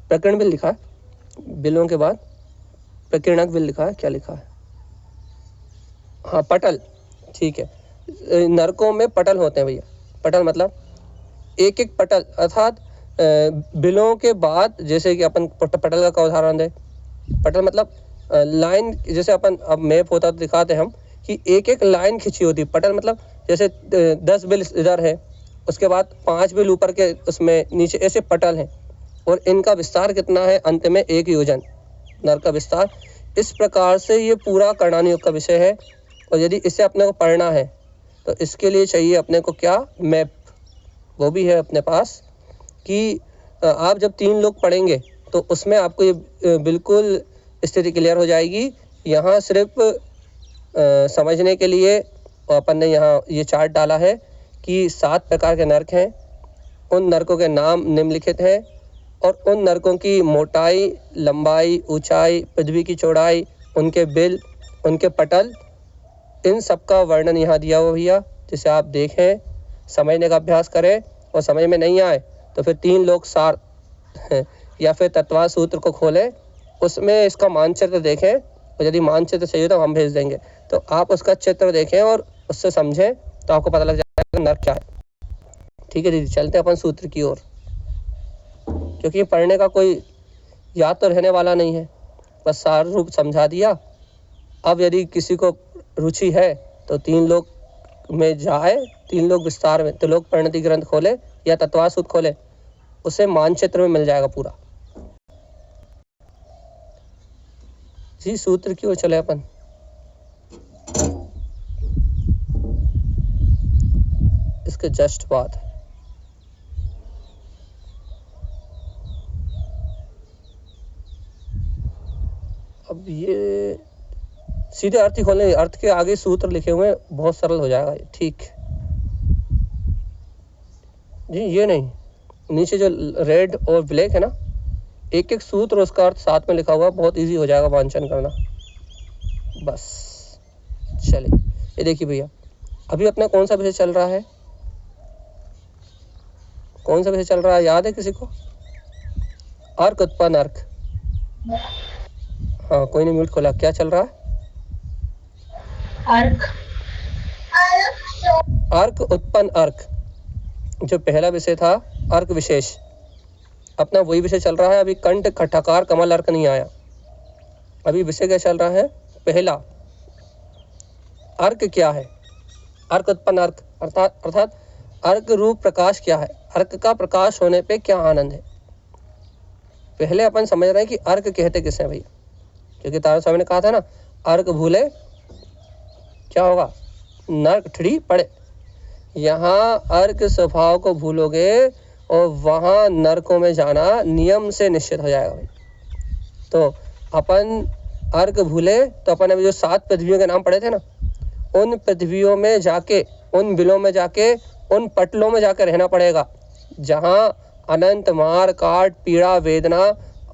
Speaker 1: प्रकीर्ण बिल लिखा है, बिलों के बाद प्रकीर्णक बिल लिखा है, क्या लिखा है, हाँ पटल, ठीक है। नरकों में पटल होते हैं भैया। पटल मतलब एक एक पटल, अर्थात बिलों के बाद, जैसे कि अपन पटल का उदाहरण दें। पटल मतलब लाइन, जैसे अपन अब मैप होता तो दिखाते हम कि एक एक लाइन खिंची होती। पटल मतलब जैसे 10 बिल इधर है, उसके बाद 5 बिल ऊपर के उसमें नीचे, ऐसे पटल हैं और इनका विस्तार कितना है, अंत में 1 योजन नर का विस्तार। इस प्रकार से ये पूरा कर्णानियोग का विषय है। और यदि इसे अपने को पढ़ना है तो इसके लिए चाहिए अपने को क्या, मैप, वो भी है अपने पास कि आप जब 3 लोग पढ़ेंगे तो उसमें आपको ये बिल्कुल स्थिति क्लियर हो जाएगी। यहाँ सिर्फ समझने के लिए अपन ने यहाँ ये चार्ट डाला है कि 7 प्रकार के नरक हैं। उन नरकों के नाम निम्नलिखित हैं और उन नरकों की मोटाई, लंबाई, ऊंचाई, पृथ्वी की चौड़ाई, उनके बिल, उनके पटल, इन सब का वर्णन यहाँ दिया हुआ भैया, जिसे आप देखें, समझने का अभ्यास करें। और समझ में नहीं आए तो फिर 3 लोग सार या फिर तत्वा सूत्र को खोलें, उसमें इसका मानचित्र देखें, और यदि मानचित्र चाहिए तो हम भेज देंगे, तो आप उसका चित्र देखें और उससे समझें तो आपको पता लग जाएगा नर क्या है। ठीक है दीदी, चलते हैं अपन सूत्र की ओर, क्योंकि पढ़ने का कोई याद तो रहने वाला नहीं है, बस सार रूप समझा दिया। अब यदि किसी को रुचि है तो 3 लोग में जाए, 3 लोग विस्तार में, तो लोग परिणति ग्रंथ खोले या तत्वा सूत्र खोले, उसे मानचित्र में मिल जाएगा पूरा। जी सूत्र की ओर चले अपन। इसके जस्ट बाद अब ये सीधे अर्थ ही खोलने, अर्थ के आगे सूत्र लिखे हुए हैं, बहुत सरल हो जाएगा ये। ठीक जी, ये नहीं, नीचे जो रेड और ब्लैक है ना, एक एक सूत्र उसका अर्थ साथ में लिखा हुआ, बहुत इजी हो जाएगा वांचन करना। बस चलिए, ये देखिए भैया, अभी अपना कौन सा विषय चल रहा है, कौन सा विषय चल रहा है, याद है किसी को? अर्क उत्पन्न अर्क। हाँ, कोई नहीं म्यूट खोला। क्या चल रहा है?
Speaker 3: अर्क
Speaker 1: अर्क उत्पन्न अर्क। जो पहला विषय था अर्क विशेष, अपना वही विषय चल रहा है। अभी कंठ खटकार कमल अर्क नहीं आया। अभी विषय क्या चल रहा है? पहला अर्क क्या है? अर्क उत्पन्न अर्क, अर्थात अर्क रूप प्रकाश क्या है, अर्क का प्रकाश होने पे क्या आनंद है। पहले अपन समझ रहे हैं कि अर्क कहते किसे भैया, क्योंकि तारा स्वामी ने कहा था ना, अर्क भूले क्या होगा, नरक ठिड़ी पड़े। यहाँ अर्क स्वभाव को भूलोगे और वहाँ नरकों में जाना नियम से निश्चित हो जाएगा भाई। तो अपन अर्क भूले तो अपन अभी जो 7 पृथ्वियों के नाम पढ़े थे ना, उन पृथ्वियों में जाके, उन बिलों में जाके, उन पटलों में जाकर रहना पड़ेगा जहाँ अनंत मार काट पीड़ा वेदना,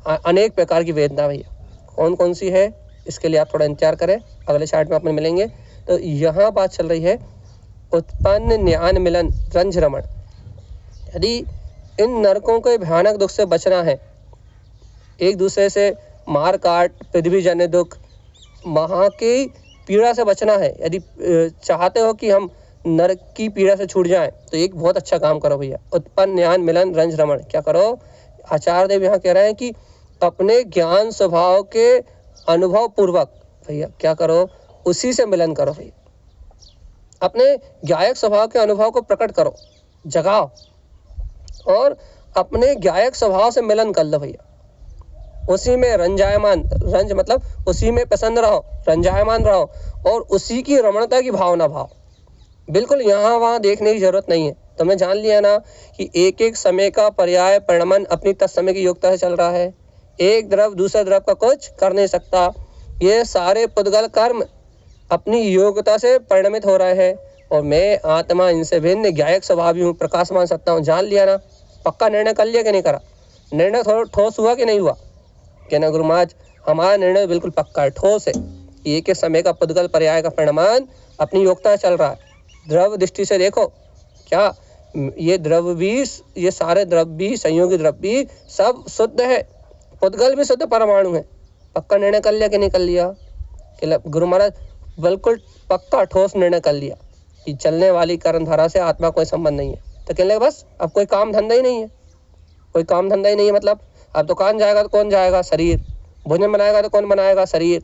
Speaker 1: अनेक प्रकार की वेदना भैया। कौन कौन सी है, इसके लिए आप थोड़ा इंतजार करें, अगले चार्ट में अपन मिलेंगे। तो यहाँ बात चल रही है उत्पन्न ज्ञान मिलन रंज रमण। यदि इन नरकों के भयानक दुख से बचना है, एक दूसरे से मार काट पृथ्वी जन्य दुख, महा की पीड़ा से बचना है, यदि चाहते हो कि हम नरक की पीड़ा से छूट जाएं, तो एक बहुत अच्छा काम करो भैया, उत्पन्न ज्ञान मिलन रंज रमण। क्या करो? आचार्य देव यहाँ कह रहे हैं कि अपने ज्ञान स्वभाव के अनुभव पूर्वक भैया क्या करो, उसी से मिलन करो भैया। अपने गायक स्वभाव के अनुभव को प्रकट करो, जगाओ, और अपने गायक स्वभाव से मिलन कर लो भैया। उसी में रंजायमान, रंज मतलब उसी में प्रसन्न रहो, रंजायमान रहो, और उसी की रमणता की भावना भाव। बिल्कुल यहाँ वहाँ देखने की जरूरत नहीं है। तो मैं जान लिया ना कि एक एक समय का पर्याय परिणमन अपनी तत्समय की योग्यता से चल रहा है। एक द्रव दूसरे द्रव का कुछ कर नहीं सकता। ये सारे पुद्गल कर्म अपनी योग्यता से परिणमित हो रहे हैं, और मैं आत्मा इनसे भिन्न गायक स्वभावी हूँ, प्रकाशमान सत्ता हूँ। जान लिया ना? पक्का निर्णय कर लिया कि नहीं करा? निर्णय थोड़ा ठोस हुआ कि नहीं हुआ? कहना गुरु महाराज हमारा निर्णय बिल्कुल पक्का है, ठोस है। एक एक समय का पुद्गल पर्याय का परिणमान अपनी योग्यता से चल रहा है। द्रव दृष्टि से देखो, क्या ये द्रव भी, ये सारे द्रव भी, संयोगी द्रव भी सब शुद्ध है, पुद्गल भी शुद्ध परमाणु है। पक्का निर्णय कर लिया कि नहीं कर लिया? गुरु महाराज बिल्कुल पक्का ठोस निर्णय कर लिया कि चलने वाली कर्मधारा से आत्मा कोई संबंध नहीं है। तो कहने लगे बस अब कोई काम धंधा ही नहीं है, कोई काम धंधा ही नहीं है। मतलब अब दुकान जाएगा तो कौन जाएगा? शरीर। भोजन बनाएगा तो कौन बनाएगा? शरीर।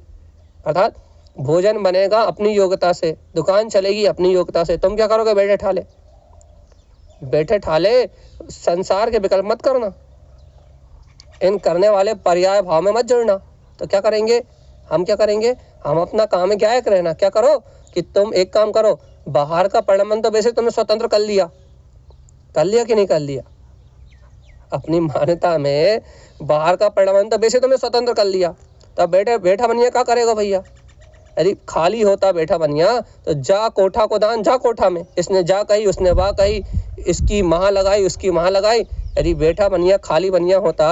Speaker 1: अर्थात भोजन बनेगा अपनी योग्यता से, दुकान चलेगी अपनी योग्यता से। तुम क्या करोगे? बैठे ठाले, बैठे ठाले संसार के विकल्प मत करना, इन करने वाले पर्याय भाव में मत जुड़ना। तो क्या करेंगे हम? क्या करेंगे हम? अपना काम है गायक रहना। क्या करो कि तुम एक काम करो, बाहर का परिणमन तो वैसे तुमने स्वतंत्र कर लिया कि नहीं कर लिया? अपनी मान्यता में बाहर का परिणमन तो वैसे तुमने स्वतंत्र कर लिया। तब बैठा बनिया क्या करेगा भैया? यदि खाली होता बैठा बनिया तो जा कोठा को दान, जा कोठा में। इसने जा कही, उसने वाह कही, इसकी महा लगाई, उसकी महा लगाई। यदि बैठा बनिया खाली बनिया होता,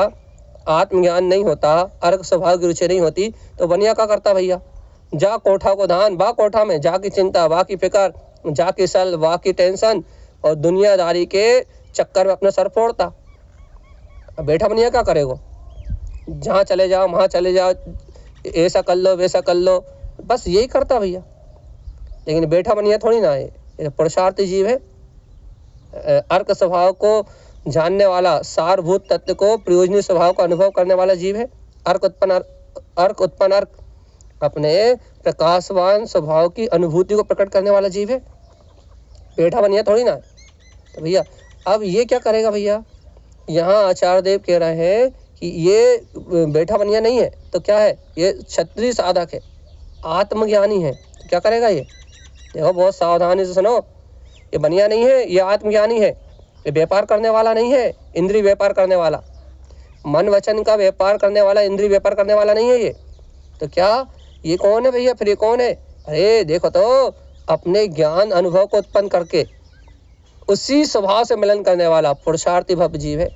Speaker 1: आत्मज्ञान नहीं होता, अर्क स्वभाव की रुचि नहीं होती, तो बनिया क्या करता भैया? जा कोठा को दान, बा कोठा में, जा की चिंता, वाह की फिक्र, जा की सल, वाह की टेंशन, और दुनियादारी के चक्कर में अपना सर फोड़ता। अब बैठा बनिया क्या करेगा? जहाँ चले जाओ वहाँ चले जाओ, ऐसा कर लो वैसा कर लो, बस यही करता भैया। लेकिन बैठा बनिया थोड़ी ना है, ये पुरुषार्थी जीव है। अर्क स्वभाव को जानने वाला, सारभूत तत्व को प्रयोजनीय स्वभाव का अनुभव करने वाला जीव है। अर्क उत्पन्न अर्क अपने प्रकाशवान स्वभाव की अनुभूति को प्रकट करने वाला जीव है, बैठा बनिया थोड़ी ना है। तो भैया अब ये क्या करेगा भैया? यहाँ आचार्य देव कह रहे हैं कि ये बैठा बनिया नहीं है, तो क्या है? ये क्षत्रिय साधक है, आत्मज्ञानी है। तो क्या करेगा ये? देखो बहुत सावधानी से सुनो, ये बनिया नहीं है, ये आत्मज्ञानी है। ये व्यापार करने वाला नहीं है, इंद्रिय व्यापार करने वाला, मन वचन का व्यापार करने वाला, इंद्रिय व्यापार करने वाला नहीं है ये। तो क्या ये कौन है भैया? फिर ये कौन है? अरे देखो तो, अपने ज्ञान अनुभव को उत्पन्न करके उसी स्वभाव से मिलन करने वाला पुरुषार्थी भव्य जीव है।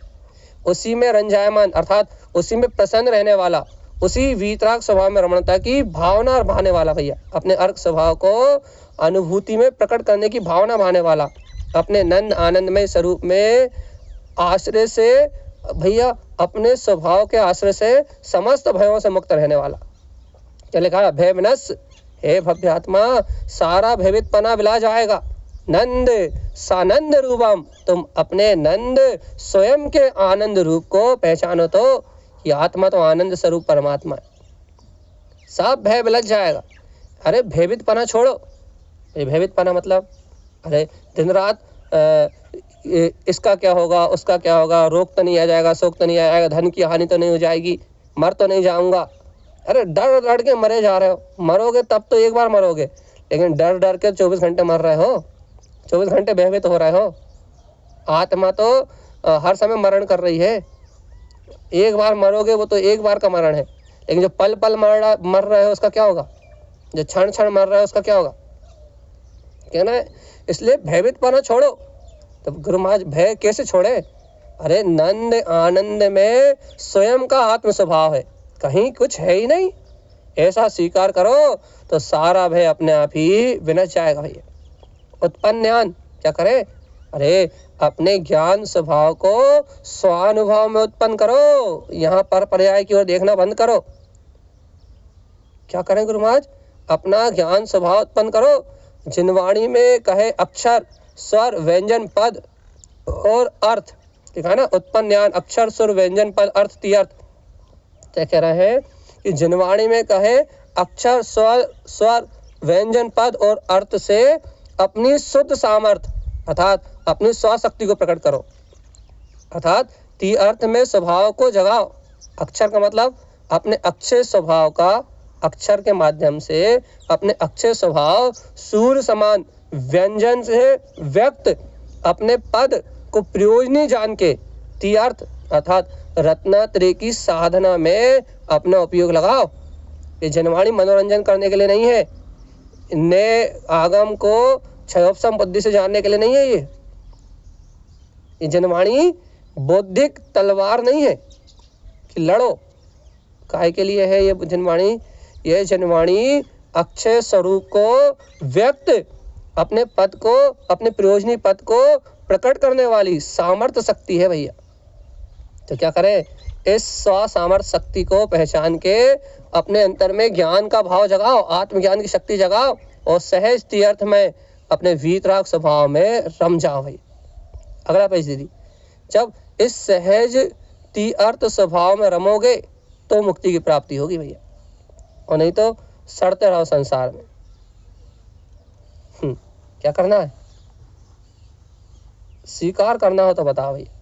Speaker 1: उसी में रंजायमान अर्थात उसी में प्रसन्न रहने वाला, उसी वीतराग स्वभाव में रमणता की भावना भाने वाला भैया, अपने अर्क स्वभाव को अनुभूति में प्रकट करने की भावना भाने वाला, अपने नंद आनंदमय स्वरूप में आश्रय से भैया, अपने स्वभाव के आश्रय से समस्त भयों से मुक्त रहने वाला। क्या लिखा है? भय विनश, हे भव्य आत्मा, सारा भयभीत पना विला जाएगा। नंद सानंद रूपम, तुम अपने नंद स्वयं के आनंद रूप को पहचानो तो ये आत्मा तो आनंद स्वरूप परमात्मा है। सब भय विलज जाएगा। अरे भयभीत पना छोड़ो। ये भयभीत पना मतलब, अरे दिन रात इसका क्या होगा, उसका क्या होगा, रोग तो नहीं आ जाएगा, शोक तो नहीं आ जाएगा, धन की हानि तो नहीं हो जाएगी, मर तो नहीं जाऊंगा। अरे डर डर के मरे जा रहे हो। मरोगे तब तो एक बार मरोगे, लेकिन डर डर के 24 घंटे मर रहे हो, 24 घंटे भयभीत हो रहे हो। आत्मा तो हर समय मरण कर रही है। एक बार मरोगे वो तो एक बार का मरण है, लेकिन जो पल पल मर रहे हो उसका क्या होगा? जो क्षण क्षण मर रहे हो उसका क्या होगा? कहना है इसलिए भयभीत पना छोड़ो। तो गुरु महाराज भय कैसे छोड़े? अरे नंद आनंद में स्वयं का आत्म स्वभाव है, कहीं कुछ है ही नहीं, ऐसा स्वीकार करो तो सारा भय अपने आप ही विनश जाएगा भैया। उत्पन्न ज्ञान क्या करे? अरे अपने ज्ञान स्वभाव को स्वानुभव में उत्पन्न करो, यहाँ पर पर्याय की ओर देखना बंद करो। क्या करें गुरु महाराज? अपना ज्ञान स्वभाव उत्पन्न करो, जिनवाणी में कहे अक्षर स्वर व्यंजन पद और अर्थ, ठीक है ना? उत्पन्न ज्ञान अक्षर स्वर व्यंजन पद अर्थ तीर्थ। क्या कह रहे हैं कि जिनवाणी में कहे अक्षर स्वर व्यंजन पद और अर्थ से अपनी शुद्ध सामर्थ्य अर्थात अपनी स्वशक्ति को प्रकट करो, अर्थात ती अर्थ में स्वभाव को जगाओ। अक्षर का मतलब अपने अक्षय स्वभाव का, अक्षर के माध्यम से अपने अक्षय स्वभाव सूर्य समान व्यंजन से व्यक्त अपने पद को प्रयोजनी जान के ती अर्थ अर्थात रत्नात्रय की साधना में अपना उपयोग लगाओ। ये जनवाणी मनोरंजन करने के लिए नहीं है, नए आगम को क्षयोपम बुद्धि से जानने के लिए नहीं है। ये जनवाणी बौद्धिक तलवार नहीं है कि लड़ो। काहे के लिए है ये जनवाणी? ये जनवाणी अक्षय स्वरूप को व्यक्त अपने पद को, अपने प्रयोजनी पद को प्रकट करने वाली सामर्थ्य शक्ति है भैया। तो क्या करें? इस स्व सामर्थ्य शक्ति को पहचान के अपने अंतर में ज्ञान का भाव जगाओ, आत्मज्ञान की शक्ति जगाओ और सहज तीर्थ में अपने वीतराग स्वभाव में रम जाओ भाई। अगला पेज दीदी। जब इस सहज तीर्थ स्वभाव में रमोगे तो मुक्ति की प्राप्ति होगी भैया, और नहीं तो सड़ते रहो संसार में। क्या करना है? स्वीकार करना हो तो बताओ भैया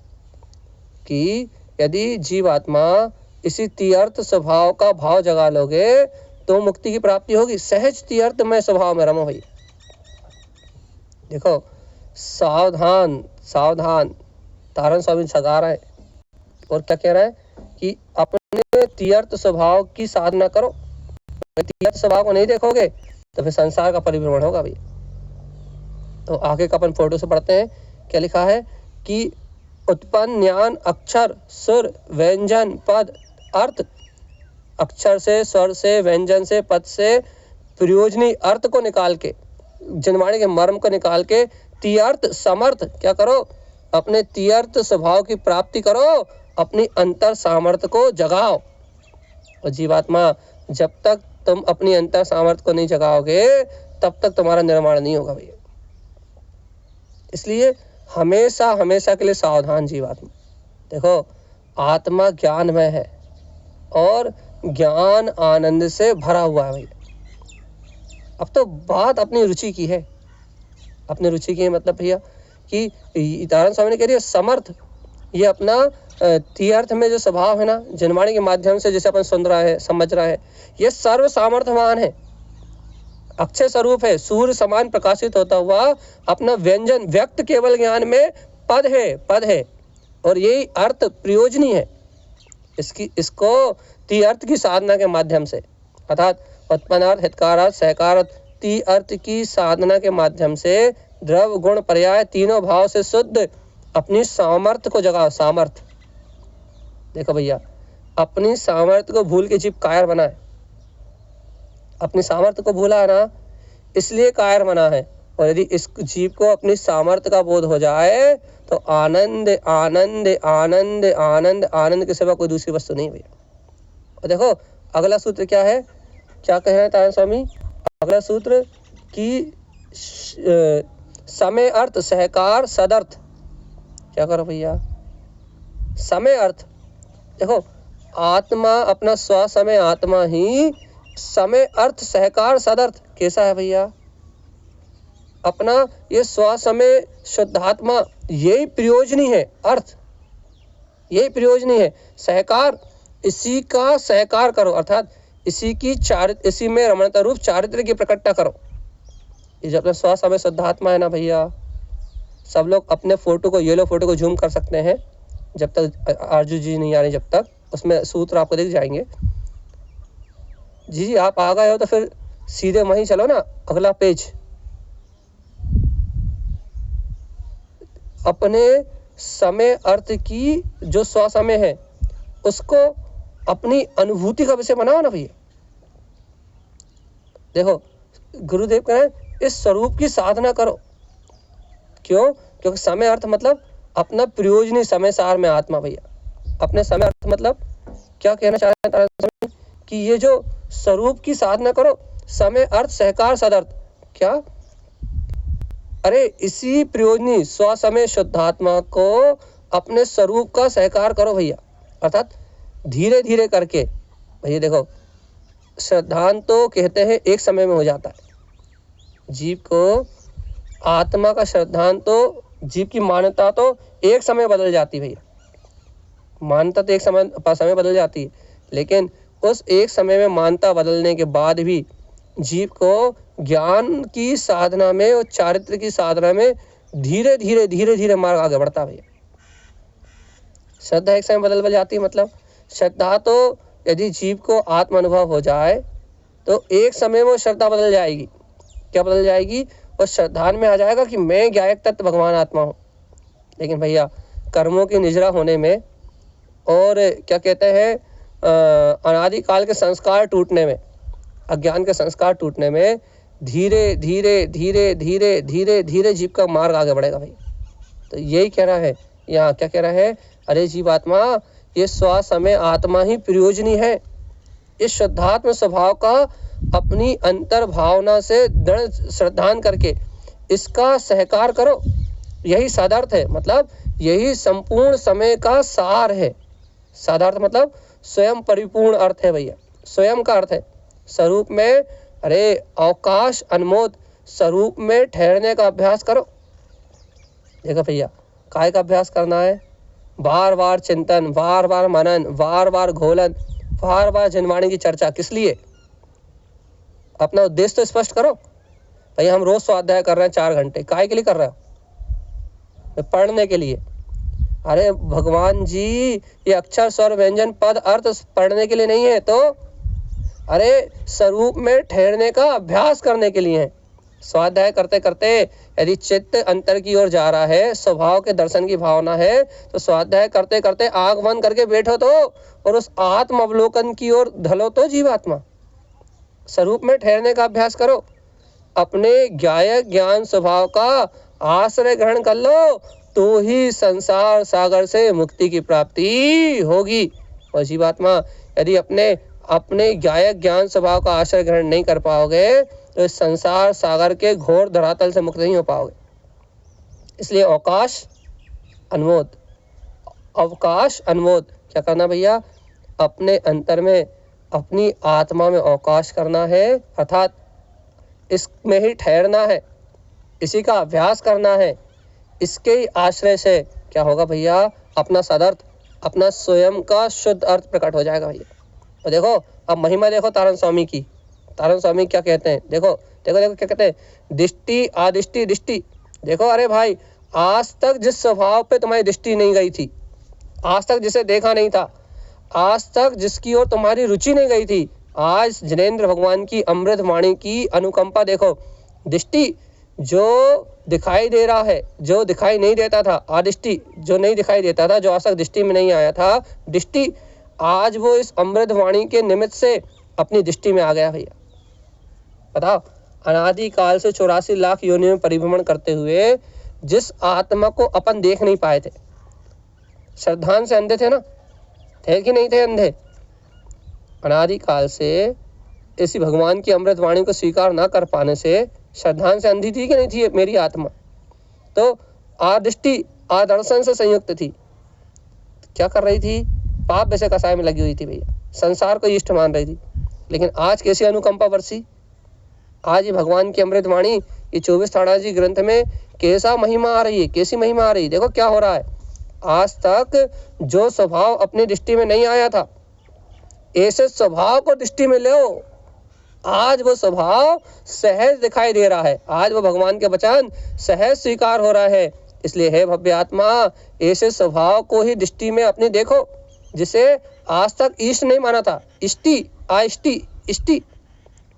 Speaker 1: कि यदि जीवात्मा इसी तीर्थ स्वभाव का भाव जगा लोगे तो मुक्ति की प्राप्ति होगी। सहज तीर्थ में स्वभाव में रमो भैया। देखो सावधान सावधान, तारण स्वामी सजा रहे हैं और क्या कह रहा है कि अपने तीर्थ स्वभाव की साधना करो। तीर्थ स्वभाव को नहीं देखोगे तो फिर संसार का परिभ्रमण होगा भैया। तो आगे का अपन फोटो से पढ़ते हैं। क्या लिखा है कि उत्पन्न ज्ञान अक्षर सुर व्यंजन पद अर्थ, अक्षर से स्वर से व्यंजन से पद से प्रयोजनी अर्थ को निकाल के, जनवाणी के मर्म को निकाल के तीर्थ समर्थ क्या करो? अपने तीर्थ स्वभाव की प्राप्ति करो, अपनी अंतर सामर्थ्य को जगाओ। और जीवात्मा जब तक तुम अपनी अंतर सामर्थ्य को नहीं जगाओगे तब तक तुम्हारा निर्माण नहीं होगा भैया। इसलिए हमेशा हमेशा के लिए सावधान जीवात्मा। देखो आत्मा ज्ञानमय है और ज्ञान आनंद से भरा हुआ है भैया। अब तो बात अपनी रुचि की है। अपनी रुचि की मतलब भैया कि तारण स्वामी ने कह दिया समर्थ, ये अपना तीर्थ में जो स्वभाव है ना, जनवाणी के माध्यम से जैसे अपन सुन रहा है समझ रहा है, ये सर्व सामर्थ्यवान है, अक्षय स्वरूप है, सूर्य समान प्रकाशित होता हुआ अपना व्यंजन व्यक्त केवल ज्ञान में पद है और यही अर्थ प्रयोजनी है। इसको तीर्थ की साधना के माध्यम से अर्थात उत्पन्नार्थ, हितकारार्थ, सहकारार्थ, ती अर्थ की साधना के माध्यम से द्रव गुण पर्याय तीनों भाव से शुद्ध अपनी सामर्थ्य को जगाओ। सामर्थ्य, देखो भैया, अपनी सामर्थ्य को भूल के जीव कायर बना है। अपनी सामर्थ्य को भूला है ना, इसलिए कायर बना है। और यदि इस जीव को अपनी सामर्थ्य का बोध हो जाए तो आनंद आनंद आनंद आनंद आनंद के सिवा कोई दूसरी वस्तु नहीं भैया। और देखो अगला सूत्र क्या है, क्या कह रहे हैं तारण स्वामी, अगला सूत्र कि समय अर्थ सहकार सदर्थ। क्या करो भैया, समय अर्थ, देखो आत्मा अपना स्व समय आत्मा ही समय अर्थ सहकार सदर्थ कैसा है भैया, अपना ये स्व समय शुद्धात्मा यही प्रयोजनी है, अर्थ यही प्रयोजनी है। सहकार, इसी का सहकार करो, अर्थात इसी की इसी में रमणता रूप चारित्र की प्रकटता करो। ये जो अपना स्व समय शुद्धात्मा है ना भैया, सब लोग अपने फोटो को, ये लो फोटो को जूम कर सकते हैं जब तक आरजू जी नहीं आ रही, जब तक उसमें सूत्र आपको दिख जाएंगे। जी आप आ गए हो तो फिर सीधे वहीं चलो ना, अगला पेज। अपने समय अर्थ की जो स्व समय है उसको अपनी अनुभूति का विषय बनाओ ना भैया। देखो गुरुदेव कह रहे हैं इस स्वरूप की साधना करो। क्यों? क्योंकि समय अर्थ मतलब अपना प्रयोजनी समय सार में आत्मा भैया। अपने समय अर्थ मतलब क्या कहना चाह रहे हैं कि ये जो स्वरूप की साधना करो, समय अर्थ सहकार सदर्थ, क्या, अरे इसी प्रयोजनी स्व समय शुद्धात्मा को अपने स्वरूप का सहकार करो भैया, अर्थात धीरे धीरे करके। भैया देखो श्रद्धांत तो कहते हैं एक समय में हो जाता है, जीव को आत्मा का श्रद्धांत तो, जीव की मान्यता तो एक समय बदल जाती भैया, मान्यता तो एक समय बदल जाती है, लेकिन उस एक समय में मान्यता बदलने के बाद भी जीव को ज्ञान की साधना में और चारित्र की साधना में धीरे धीरे मार्ग आगे बढ़ता भैया। श्रद्धा एक समय बदल जाती है, मतलब श्रद्धा तो यदि जीव को आत्म अनुभव हो जाए तो एक समय में वो श्रद्धा बदल जाएगी। क्या बदल जाएगी? और श्रद्धान में आ जाएगा कि मैं ज्ञायक तत्व भगवान आत्मा हूँ। लेकिन भैया कर्मों की निजरा होने में और क्या कहते हैं अनादिकाल के संस्कार टूटने में, अज्ञान के संस्कार टूटने में धीरे धीरे जीव का मार्ग आगे बढ़ेगा भाई। तो यही कह रहा है यहाँ, क्या कह रहा है, अरे जीवात्मा ये स्व समय आत्मा ही प्रयोजनी है। इस शुद्धात्म स्वभाव का अपनी अंतर भावना से दृढ़ श्रद्धान करके इसका सहकार करो। यही साधार्थ है, मतलब यही संपूर्ण समय का सार है। साधार्थ मतलब स्वयं परिपूर्ण अर्थ है भैया, स्वयं का अर्थ है स्वरूप में। अरे अवकाश अनमोद स्वरूप में ठहरने का अभ्यास करो। देखो भैया काय का अभ्यास करना है, बार बार चिंतन, बार बार मनन, बार बार घोलन, बार बार जनवाणी की चर्चा। किस लिए? अपना उद्देश्य तो स्पष्ट करो। भैया हम रोज स्वाध्याय कर रहे हैं 4 घंटे, काय के लिए कर रहे हो? पढ़ने के लिए। अरे भगवान जी ये अक्षर स्वर व्यंजन पद अर्थ पढ़ने के लिए नहीं है, तो अरे स्वरूप में ठहरने का अभ्यास करने के लिए है। स्वाध्याय करते करते यदि चित्त अंतर की ओर जा रहा है, स्वभाव के दर्शन की भावना है, तो स्वाध्याय करते करते आंख बंद करके बैठो तो और उस आत्म अवलोकन की ओर ढलो तो जीवात्मा। स्वरूप में ठहरने का अभ्यास करो, अपने ज्ञायक ज्ञान स्वभाव का आश्रय ग्रहण कर लो, तो ही संसार सागर से मुक्ति की प्राप्ति होगी। और जीवात्मा यदि अपने ज्ञायक ज्ञान स्वभाव का आश्रय ग्रहण नहीं कर पाओगे तो इस संसार सागर के घोर धरातल से मुक्त नहीं हो पाओगे। इसलिए अवकाश अनमोद, अवकाश अनमोद क्या करना भैया? अपने अंतर में, अपनी आत्मा में अवकाश करना है, अर्थात इसमें ही ठहरना है, इसी का अभ्यास करना है। इसके ही आश्रय से क्या होगा भैया? अपना सदर्थ, अपना स्वयं का शुद्ध अर्थ प्रकट हो जाएगा भैया। और देखो अब महिमा देखो तारण स्वामी की। तारण स्वामी क्या कहते हैं, देखो क्या कहते हैं, दृष्टि आदिष्टि दृष्टि। देखो अरे भाई आज तक जिस स्वभाव पे तुम्हारी दृष्टि नहीं गई थी, आज तक जिसे देखा नहीं था, आज तक जिसकी ओर तुम्हारी रुचि नहीं गई थी, आज जिनेंद्र भगवान की अमृत वाणी की अनुकंपा देखो, दृष्टि जो दिखाई दे रहा है, जो दिखाई नहीं देता था, आदृष्टि जो नहीं दिखाई देता था, जो आज तक दृष्टि में नहीं आया था, दृष्टि आज वो इस अमृत वाणी के निमित्त से अपनी दृष्टि में आ गया भैया। बताओ, अनादि काल से 84 लाख योनियों में परिभ्रमण करते हुए जिस आत्मा को अपन देख नहीं पाए थे, श्रद्धान से अंधे थे ना, थे कि नहीं थे अंधे? अनादि काल से इसी भगवान की अमृत वाणी को स्वीकार ना कर पाने से श्रद्धान से अंधी थी कि नहीं थी मेरी आत्मा? तो आदृष्टि आदर्शन से संयुक्त थी। क्या कर रही थी? पाप वैसे कसाय में लगी हुई थी भैया, संसार को इष्ट मान रही थी। लेकिन आज कैसी अनुकंपा बरसी, आज ये भगवान की अमृत वाणी, ये 24 ताड़ाजी ग्रंथ में कैसा महिमा आ रही है, कैसी महिमा आ रही है। देखो क्या हो रहा है, आज तक जो स्वभाव अपनी दृष्टि में नहीं आया था, ऐसे स्वभाव को दृष्टि में लो, आज वो स्वभाव सहज दिखाई दे रहा है, आज वो भगवान के वचन सहज स्वीकार हो रहा है। इसलिए हे भव्य आत्मा, ऐसे स्वभाव को ही दृष्टि में अपनी देखो, जिसे आज तक इष्ट नहीं माना था, इष्टि आइष्टि इष्टि,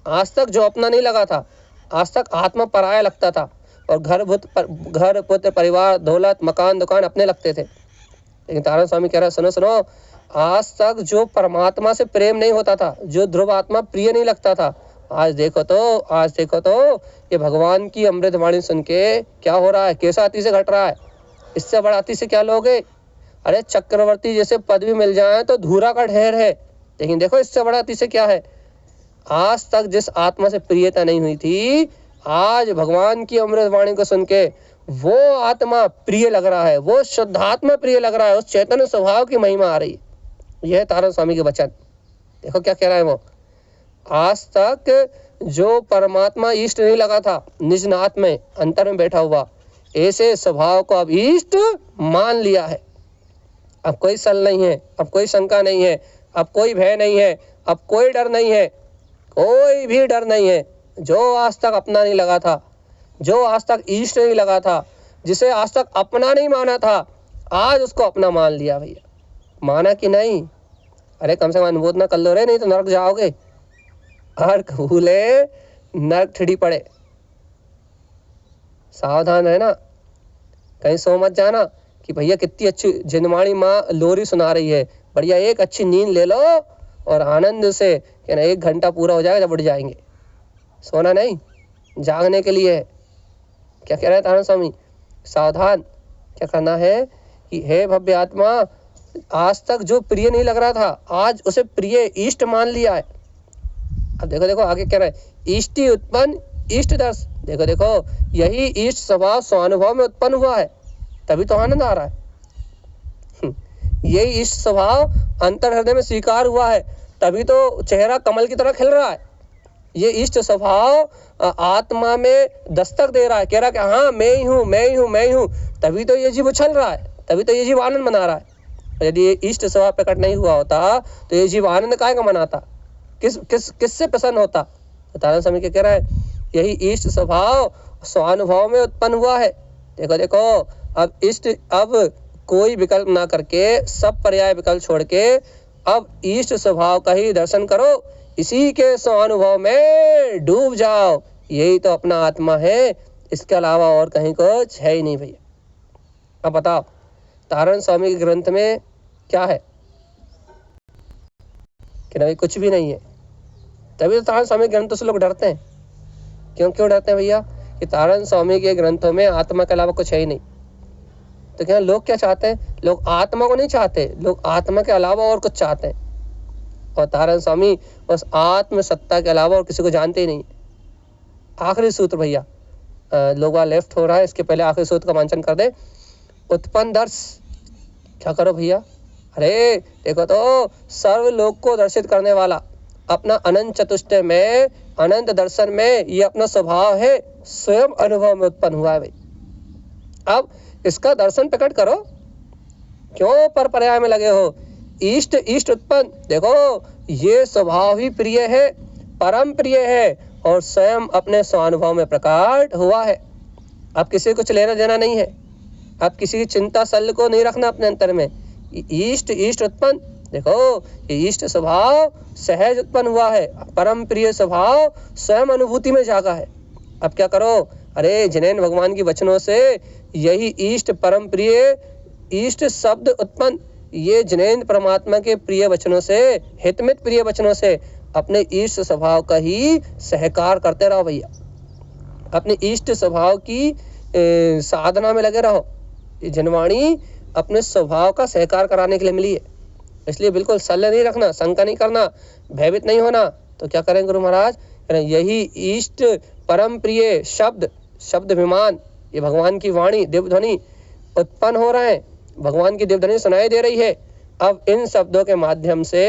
Speaker 1: आज तक जो अपना नहीं लगा था, आज तक आत्मा पराया लगता था, और घर पुत्र परिवार दौलत मकान दुकान अपने लगते थे। लेकिन तारण स्वामी कह रहा है, सुनो सुनो, आज तक जो परमात्मा से प्रेम नहीं होता था, जो ध्रुव आत्मा प्रिय नहीं लगता था, आज देखो तो ये भगवान की अमृत वाणी सुन के क्या हो रहा है, कैसा अति से घट रहा है। इससे बड़ा अति से क्या लोगे? अरे चक्रवर्ती जैसे पद भी मिल जाए तो धूरा का ढेर है, लेकिन देखो इससे बड़ा अति से क्या है। आज तक जिस आत्मा से प्रियता नहीं हुई थी, आज भगवान की अमृत वाणी को सुन के वो आत्मा प्रिय लग रहा है, वो शुद्धात्मा प्रिय लग रहा है, उस चैतन्य स्वभाव की महिमा आ रही है। यह तारण स्वामी के वचन, देखो क्या कह रहा है वो। आज तक जो परमात्मा इष्ट नहीं लगा था, निज नाथ में अंतर में बैठा हुआ, ऐसे स्वभाव को अब इष्ट मान लिया है। अब कोई सल नहीं है, अब कोई शंका नहीं है, अब कोई भय नहीं है, अब कोई डर नहीं है, कोई भी डर नहीं है। जो आज तक अपना नहीं लगा था, जो आज तक इष्ट नहीं लगा था, जिसे आज तक अपना नहीं माना था, आज उसको अपना मान लिया भैया। माना कि नहीं? अरे कम से कम अनुभूत ना कर लो रे, नहीं तो नरक जाओगे। अर्क भूले नरक ठिड़ी पड़े, सावधान है ना, कहीं सो मत जाना कि भैया कितनी अच्छी जिनवाणी माँ लोरी सुना रही है, बढ़िया एक अच्छी नींद ले लो और आनंद से क्या ना 1 घंटा पूरा हो जाएगा जब उठ जाएंगे। सोना नहीं, जागने के लिए है। क्या कह रहा है तारण स्वामी? सावधान, क्या करना है कि हे भव्य आत्मा, आज तक जो प्रिय नहीं लग रहा था, आज उसे प्रिय इष्ट मान लिया है। अब देखो आगे कह रहा है, इष्टि उत्पन्न इष्ट दर्श। देखो यही इष्ट स्वभाव स्वानुभव में उत्पन्न हुआ है, तभी तो आनंद आ रहा है। यही इष्ट स्वभाव अंतर हृदय में स्वीकार हुआ है, तभी तो चेहरा कमल की तरह खिल रहा है। ये इष्ट स्वभाव आत्मा में दस्तक दे रहा है, कह रहा है कि हाँ मैं ही हूँ, तभी तो ये जीव उछल रहा है, तभी तो ये जीव आनंद मना रहा है। यदि ये इष्ट स्वभाव प्रकट नहीं हुआ होता तो ये जीव आनंद काहे का मनाता, किससे प्रसन्न होता? तो तारण स्वामी क्या कह रहा है, यही इष्ट स्वभाव स्वानुभव में उत्पन्न हुआ है। देखो अब कोई विकल्प ना करके, सब पर्याय विकल्प छोड़ के अब इष्ट स्वभाव का ही दर्शन करो, इसी के स्वानुभव में डूब जाओ। यही तो अपना आत्मा है, इसके अलावा और कहीं कुछ है ही नहीं भैया। अब बताओ तारण स्वामी के ग्रंथ में क्या है कि नहीं, कुछ भी नहीं है। तभी तो तारण स्वामी के ग्रंथों से लोग डरते हैं। क्यों डरते हैं भैया? कि तारण स्वामी के ग्रंथों में आत्मा के अलावा कुछ है ही नहीं। तो क्या लोग क्या चाहते हैं? लोग आत्मा को नहीं चाहते, लोग आत्मा के अलावा और कुछ चाहते हैं। और तारण स्वामी बस आत्म सत्ता के अलावा और किसी को जानते ही नहीं। आखिरी सूत्र भैया, लोग लेफ्ट हो रहा है, इसके पहले आखिरी सूत्र का वांचन कर दे। उत्पन्न दर्श, क्या करो भैया? अरे देखो तो सर्व लोक को दर्शित करने वाला, अपना अनंत चतुष्टय में, अनंत दर्शन में ये अपना स्वभाव है, स्वयं अनुभव में उत्पन्न हुआ है भाई। अब इसका दर्शन प्रकट करो, क्यों पर पर्याय में लगे हो? इष्ट उत्पन्न, देखो ये स्वभाव ही प्रिय है, परम प्रिय है, और स्वयं अपने स्वानुभव में प्रकट हुआ है। अब किसी को कुछ लेना देना नहीं है, अब किसी की चिंता सल को नहीं रखना अपने अंतर में। इष्ट उत्पन्न, देखो ये इष्ट स्वभाव सहज उत्पन्न हुआ है, परम प्रिय स्वभाव स्वयं अनुभूति में जागा है। अब क्या करो, अरे जिनेन भगवान की वचनों से यही इष्ट परम प्रिय इष्ट शब्द उत्पन्न, ये जिनेन्द्र परमात्मा के प्रिय वचनों से, हितमित प्रिय वचनों से अपने इष्ट स्वभाव का ही सहकार करते रहो भैया। अपने इष्ट स्वभाव की साधना में लगे रहो। ये जनवाणी अपने स्वभाव का सहकार कराने के लिए मिली है, इसलिए बिल्कुल शल्य नहीं रखना, शंका नहीं करना, भयभीत नहीं होना। तो क्या करें गुरु महाराज, यही इष्ट परम प्रिय शब्द, शब्द विमान, ये भगवान की वाणी दिव्य ध्वनि उत्पन्न हो रहे हैं, भगवान की दिव्य ध्वनि सुनाई दे रही है। अब इन शब्दों के माध्यम से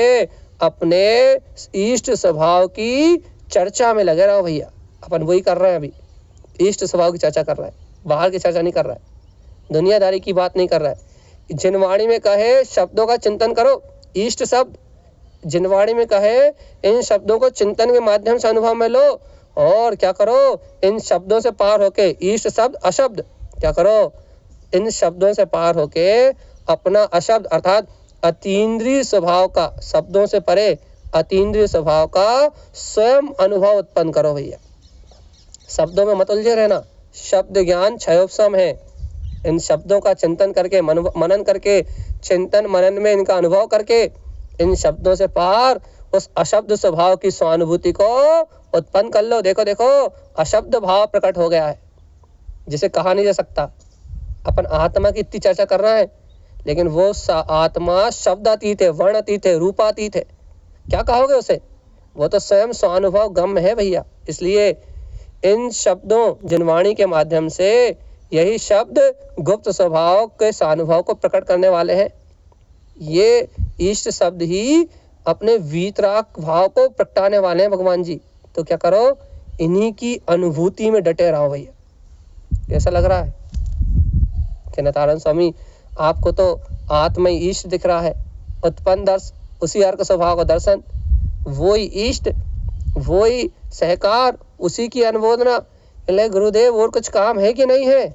Speaker 1: अपने इष्ट स्वभाव की चर्चा में लगे रहो भैया। अपन वही कर रहे हैं, अभी इष्ट स्वभाव की चर्चा कर रहा है, बाहर की चर्चा नहीं कर रहा है, दुनियादारी की बात नहीं कर रहा है। जिनवाणी में कहे शब्दों का चिंतन करो, इष्ट शब्द जिनवाणी में कहे इन शब्दों को चिंतन के माध्यम से अनुभव में लो, और क्या करो, इन शब्दों से पार होके, इष्ट शब्द अशब्द, क्या करो, इन शब्दों से पार होके अपना अशब्द अर्थात अतीन्द्रिय स्वभाव का, शब्दों से परे अतीन्द्रिय स्वभाव का स्वयं अनुभव उत्पन्न करो भैया। शब्दों में मत उलझे रहना, शब्द ज्ञान क्षयोपशम है। इन शब्दों का चिंतन करके, मनन करके, चिंतन मनन में इनका अनुभव करके, इन शब्दों से पार उस अशब्द स्वभाव की स्वानुभूति को उत्पन्न कर लो। देखो देखो अशब्द भाव प्रकट हो गया है, जिसे कहा नहीं जा सकता। अपन आत्मा की इतनी चर्चा कर रहे हैं, लेकिन वो आत्मा शब्द अतीत है, वर्ण अतीत है, रूपातीत है, क्या कहोगे उसे, वो तो स्वयं स्वानुभव गम है भैया। इसलिए इन शब्दों जिनवाणी के माध्यम से यही शब्द गुप्त स्वभाव के स्वानुभव को प्रकट करने वाले हैं। ये इष्ट शब्द ही अपने वीतराग भाव को प्रगटाने वाले हैं भगवान जी। तो क्या करो, इन्हीं की अनुभूति में डटे रहो भैया। कैसा लग रहा है कि नतारण स्वामी, आपको तो आत्मा ही इष्ट दिख रहा है, उत्पन्न दर्श, उसी अर्क स्वभाव का दर्शन, वही इष्ट, वही सहकार, उसी की अनुमोदना। गुरुदेव और कुछ काम है कि नहीं है?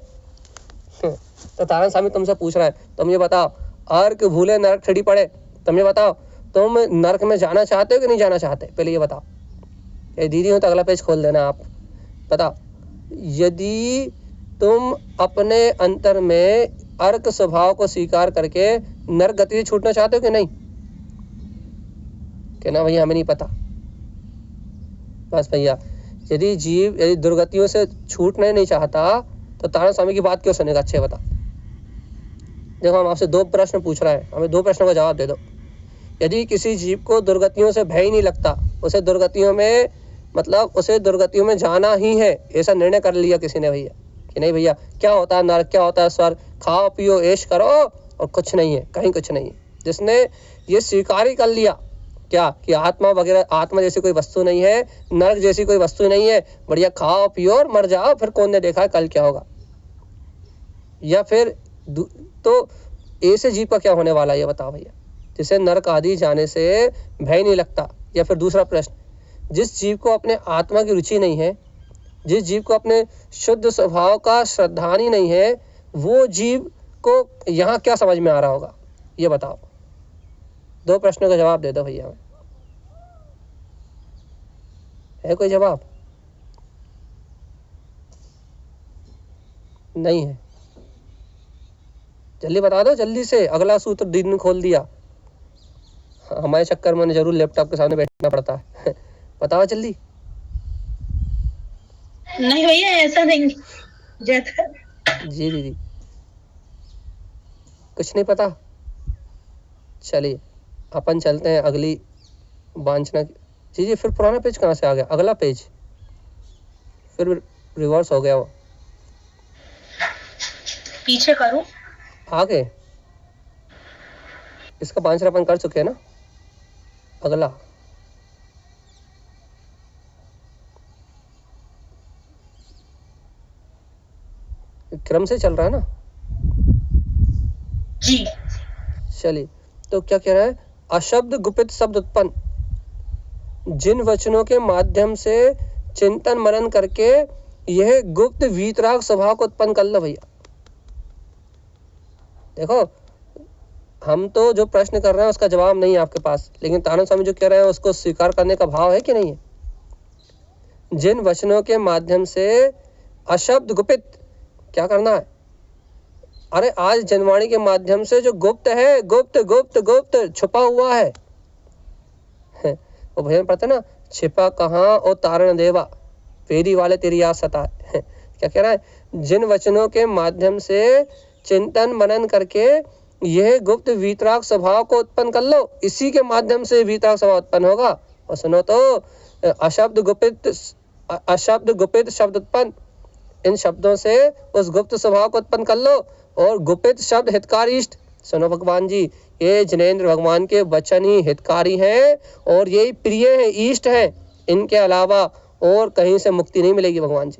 Speaker 1: तो तारण स्वामी तुमसे पूछ रहा है, तुम ये बताओ, अर्क भूले नरक ठड़ी पड़े, तुम ये बताओ, तुम नरक में जाना चाहते हो कि नहीं जाना चाहते? पहले ये बताओ। ये दीदी हो तो अगला पेज खोल देना। आप बताओ, यदि तुम अपने अंतर में अर्क स्वभाव को स्वीकार करके नरक गति से छूटना चाहते हो कि नहीं? कहना भैया हमें नहीं पता। बस भैया, यदि जीव यदि दुर्गतियों से छूटना नहीं चाहता तो तारण स्वामी की बात क्यों सुनेगा? अच्छे बता। देखो हम आपसे दो प्रश्न पूछ रहे हैं, हमें दो प्रश्नों का जवाब दे दो। यदि किसी जीव को दुर्गतियों से भय नहीं लगता, उसे दुर्गतियों में मतलब उसे दुर्गतियों में जाना ही है, ऐसा निर्णय कर लिया किसी ने भैया कि नहीं भैया क्या होता है नरक, क्या होता है स्वर्ग, खाओ पियो ऐश करो और कुछ नहीं है, कहीं कुछ नहीं है, जिसने ये स्वीकार ही कर लिया क्या कि आत्मा वगैरह, आत्मा जैसी कोई वस्तु नहीं है, नरक जैसी कोई वस्तु नहीं है, बढ़िया खाओ पियो और मर जाओ, फिर कौन ने देखा कल क्या होगा। या फिर तो ऐसे जीव का क्या होने वाला है ये बताओ भैया, जिसे नरक आदि जाने से भय नहीं लगता। या फिर दूसरा प्रश्न, जिस जीव को अपने आत्मा की रुचि नहीं है, जिस जीव को अपने शुद्ध स्वभाव का श्रद्धानी नहीं है, वो जीव को यहाँ क्या समझ में आ रहा होगा ये बताओ। दो प्रश्नों का जवाब दे दो भैया। है कोई जवाब? नहीं है? जल्दी बता दो, जल्दी से। अगला सूत्र दीदी ने खोल दिया, हमारे चक्कर में जरूर लैपटॉप के सामने बैठना पड़ता है। बताओ जल्दी।
Speaker 3: नहीं भैया ऐसा नहीं।
Speaker 1: जी दीदी कुछ नहीं पता। चलिए अपन चलते हैं अगली वांछना। जी फिर पुराना पेज कहाँ से आ गया? अगला पेज फिर रिवर्स हो गया वो।
Speaker 3: पीछे करूं?
Speaker 1: आगे इसका वांछना अपन कर चुके हैं ना। अगला क्रम से चल रहा है ना
Speaker 3: जी।
Speaker 1: चलिए तो क्या कह रहा है? अशब्द गुप्त शब्द उत्पन्न, जिन वचनों के माध्यम से चिंतन मनन करके यह गुप्त वीतराग स्वभाव को उत्पन्न कर लो भैया। देखो हम तो जो प्रश्न कर रहे हैं उसका जवाब नहीं है आपके पास, लेकिन तानंद स्वामी जो कह रहे हैं उसको स्वीकार करने का भाव है कि नहीं है? जिन वचनों के माध्यम से अशब्द गुप्त, क्या करना है? अरे आज जनवाणी के माध्यम से जो गुप्त है, गुप्त गुप्त गुप्त छुपा हुआ है, वो भजन पढ़ते ना, छिपा कहाँ और तारण देवा, फेरी वाले तेरी याद सता है। क्या कह रहा है? जिन वचनों के माध्यम से चिंतन मनन करके यह गुप्त वीतराग स्वभाव को उत्पन्न कर लो, इसी के माध्यम से वीतराग स्वभाव उत्पन्न होगा। और सुनो तो, अशब्द गुप्त शब्द उत्पन्न, इन शब्दों से उस गुप्त स्वभाव को उत्पन्न कर लो। और गुप्त शब्द हितकारी इष्ट, सुनो भगवान जी, ये जिनेंद्र भगवान के वचन ही हितकारी हैं और यही प्रिय है, इष्ट है। इनके अलावा और कहीं से मुक्ति नहीं मिलेगी भगवान जी।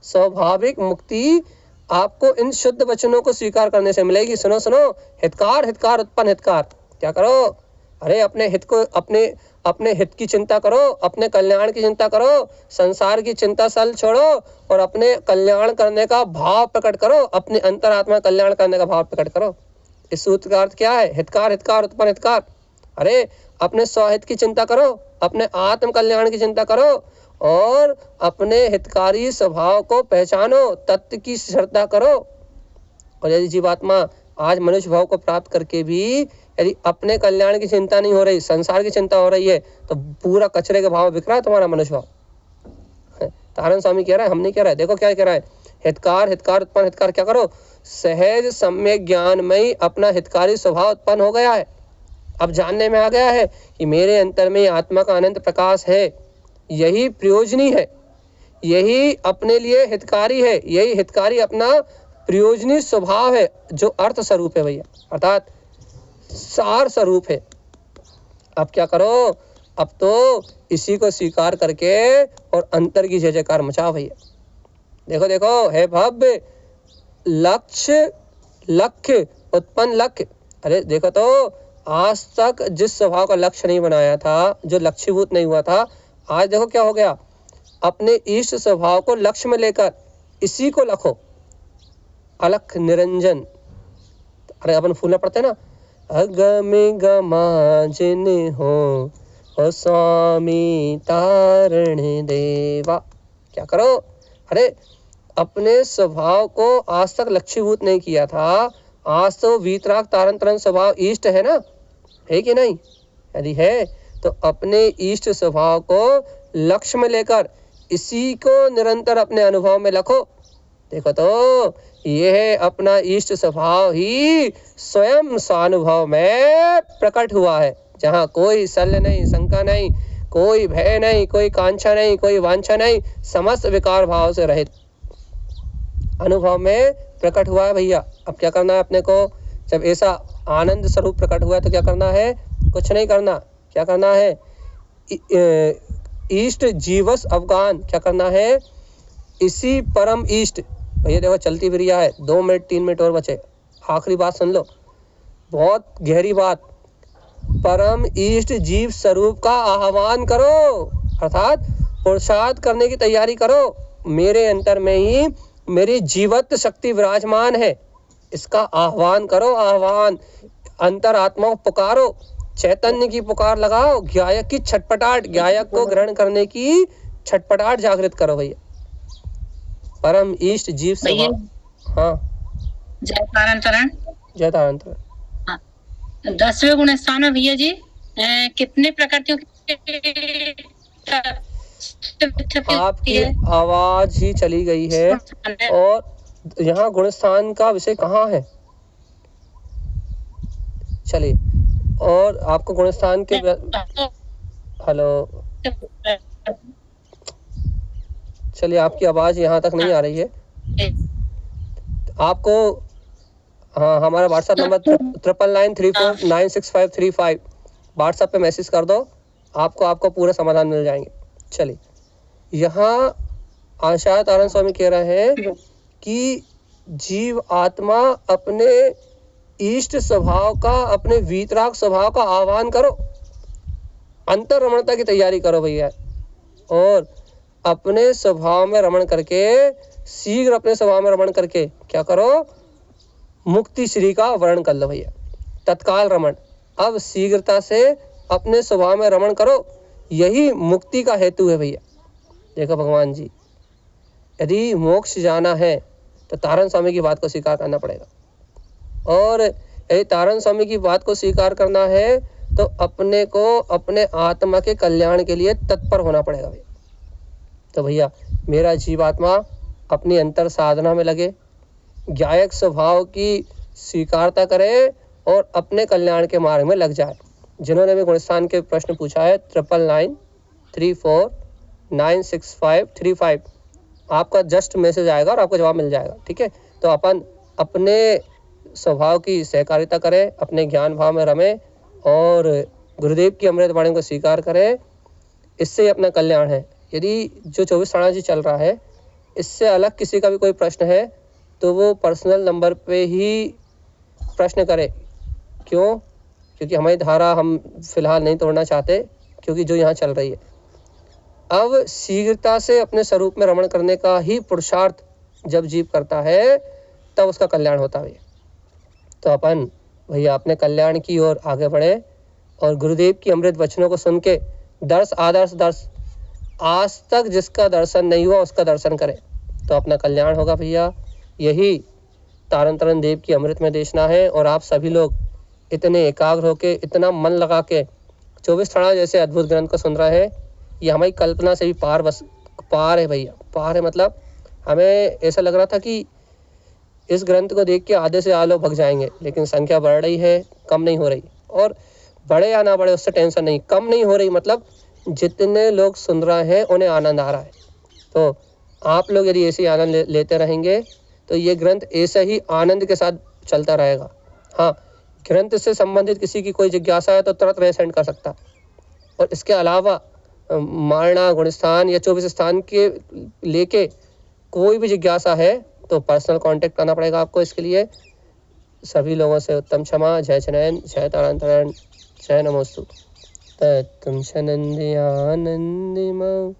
Speaker 1: स्वाभाविक मुक्ति आपको इन शुद्ध वचनों को स्वीकार करने से मिलेगी। सुनो सुनो, हितकार हितकार उत्पन्न हितकार, क्या करो? अरे अपने हित को, अपने हित की चिंता करो, अपने कल्याण की चिंता करो, संसार की चिंता सल छोड़ो और अपने कल्याण करने का भाव प्रकट करो, अपने अंतरात्मा कल्याण करने का भाव प्रकट करो। इस सूत्र का अर्थ क्या है? हितकार हितकार उत्पन्न हितकार। अरे अपने स्वहित की चिंता करो, अपने आत्म कल्याण की चिंता करो और अपने हितकारी स्वभाव को पहचानो, तत्व की श्रद्धा करो। और यदि जीवात्मा आज मनुष्य भाव को प्राप्त करके भी यदि अपने कल्याण की चिंता नहीं हो रही, संसार की चिंता हो रही है, तो पूरा कचरे का भाव बिक रहा है तुम्हारा मनुष्य भाव। तारण स्वामी कह रहा है, हम नहीं कह रहा है। देखो क्या कह रहा है, हितकार हितकार उत्पन्न हितकार। क्या करो? सहज सम्यक ज्ञान में अपना हितकारी स्वभाव उत्पन्न हो गया है। अब जानने में आ गया है कि मेरे अंतर में आत्मा का अनंत प्रकाश है, यही प्रयोजनी है, यही अपने लिए हितकारी है, यही हितकारी अपना प्रयोजनी स्वभाव है, जो अर्थ स्वरूप है भैया, अर्थात सार स्वरूप है। अब क्या करो? अब तो इसी को स्वीकार करके और अंतर की जय जयकार मचाओ भैया। देखो देखो, है भव्य लक्ष्य लक्ष्य उत्पन्न लक्ष्य। अरे देखो तो, आज तक जिस स्वभाव का लक्ष्य नहीं बनाया था, जो लक्ष्यभूत नहीं हुआ था, आज देखो क्या हो गया। अपने इष्ट स्वभाव को लक्ष्य में लेकर इसी को लखो, अलख निरंजन। अरे अपन फूलना पड़ते ना, अगमे गमा जिन हो स्वामी तारण देवा। क्या करो? अरे अपने स्वभाव को आज तक लक्ष्यभूत नहीं किया था, आज तो वीतराग तारण तरण स्वभाव इष्ट है ना, है कि नहीं? यदि है तो अपने इष्ट स्वभाव को लक्ष्य में लेकर इसी को निरंतर अपने अनुभव में रखो। देखो तो, यह अपना इष्ट स्वभाव ही स्वयं स्वानुभव में प्रकट हुआ है, जहाँ कोई शल्य नहीं, शंका नहीं, कोई भय नहीं, कोई कांक्षा नहीं, कोई वांछा नहीं, समस्त विकार भाव से रहित अनुभव में प्रकट हुआ है भैया। अब क्या करना है अपने को? जब ऐसा आनंद स्वरूप प्रकट हुआ है तो क्या करना है? कुछ नहीं करना। क्या करना है? इष्ट जीवस अवगान। क्या करना है? इसी परम इष्ट। भैया देखो चलती क्रिया है, 2 मिनट 3 मिनट और बचे, आखिरी बात सुन लो, बहुत गहरी बात। परम इष्ट जीव स्वरूप का आह्वान करो, अर्थात पुरुषार्थ करने की तैयारी करो। मेरे अंतर में ही मेरी जीवत शक्ति विराजमान है, इसका आह्वान करो। आह्वान, अंतरात्मा को पुकारो, चैतन्य की पुकार लगाओ, गायक की छटपटाहट, गायक को ग्रहण करने की छटपटाहट जागृत करो भैया। परम इष्ट जीव स्वभाव। हाँ,
Speaker 3: जय तारण तरण।
Speaker 1: जय तारण तरण।
Speaker 3: 10वें गुण स्थान में भैया जी कितने प्रकृतियों के
Speaker 1: आपकी आवाज ही चली गई है, और यहाँ गुणस्थान का विषय कहाँ है? चलिए, और आपको गुणस्थान के, हेलो, चलिए आपकी आवाज यहाँ तक नहीं आ रही है। आपको हाँ, हमारा व्हाट्सएप नंबर 9993496535 व्हाट्सएप पे मैसेज कर दो, आपको पूरा समाधान मिल जाएंगे। चलिए, यहाँ आशा तारण स्वामी कह रहे हैं कि जीव आत्मा अपने इष्ट स्वभाव का, अपने वीतराग स्वभाव का आह्वान करो, अंतर रमणता की तैयारी करो भैया, और अपने स्वभाव में रमण करके, शीघ्र अपने स्वभाव में रमण करके क्या करो? मुक्ति श्री का वर्णन कर लो भैया। तत्काल रमण, अब शीघ्रता से अपने स्वभाव में रमण करो, यही मुक्ति का हेतु है भैया। देखो भगवान जी, यदि मोक्ष जाना है तो तारण स्वामी की बात को स्वीकार करना पड़ेगा, और यदि तारण स्वामी की बात को स्वीकार करना है तो अपने को अपने आत्मा के कल्याण के लिए तत्पर होना पड़ेगा भैया। तो भैया मेरा जीवात्मा अपनी अंतर साधना में लगे, गायक स्वभाव की स्वीकारता करे और अपने कल्याण के मार्ग में लग जाए। जिन्होंने भी गुणस्थान के प्रश्न पूछा है 9994965535, आपका जस्ट मैसेज आएगा और आपको जवाब मिल जाएगा, ठीक है। तो अपन अपने स्वभाव की सहकारिता करें, अपने ज्ञान भाव में रमें और गुरुदेव की अमृत वाणी को स्वीकार करें, इससे ही अपना कल्याण है। यदि जो 24 जी चल रहा है इससे अलग किसी का भी कोई प्रश्न है तो वो पर्सनल नंबर पे ही प्रश्न करे। क्यों? क्योंकि हमारी धारा हम फिलहाल नहीं तोड़ना चाहते, क्योंकि जो यहाँ चल रही है। अब शीघ्रता से अपने स्वरूप में रमण करने का ही पुरुषार्थ जब जीव करता है तब उसका कल्याण होता है। तो अपन भैया अपने कल्याण की ओर आगे बढ़े और गुरुदेव की अमृत वचनों को सुन के दर्श आदर्श दर्श, आज तक जिसका दर्शन नहीं हुआ उसका दर्शन करें तो अपना कल्याण होगा भैया। यही तारण तरण देव की अमृत में देशना है। और आप सभी लोग इतने एकाग्र होके, इतना मन लगा के 24 जैसे अद्भुत ग्रंथ को सुन रहे हैं, ये हमारी कल्पना से भी पार है भैया, पार है। मतलब हमें ऐसा लग रहा था कि इस ग्रंथ को देख के आधे से आधे लोग भग जाएंगे, लेकिन संख्या बढ़ रही है, कम नहीं हो रही। और बढ़े या ना बढ़े उससे टेंशन नहीं, कम नहीं हो रही, मतलब जितने लोग सुन रहे हैं उन्हें आनंद आ रहा है। तो आप लोग यदि ऐसे आनंद लेते रहेंगे तो ये ग्रंथ ऐसे ही आनंद के साथ चलता रहेगा। हाँ, ग्रंथ से संबंधित किसी की कोई जिज्ञासा है तो तुरंत वह सेंड कर सकता। और इसके अलावा मारना, गुणस्थान या 24 स्थान के लेके कोई भी जिज्ञासा है तो पर्सनल कांटेक्ट करना पड़ेगा आपको। इसके लिए सभी लोगों से उत्तम क्षमा। जय चनैन, जय तारण, जय नमोस्तु। तत्तम शनंदयानंदिमं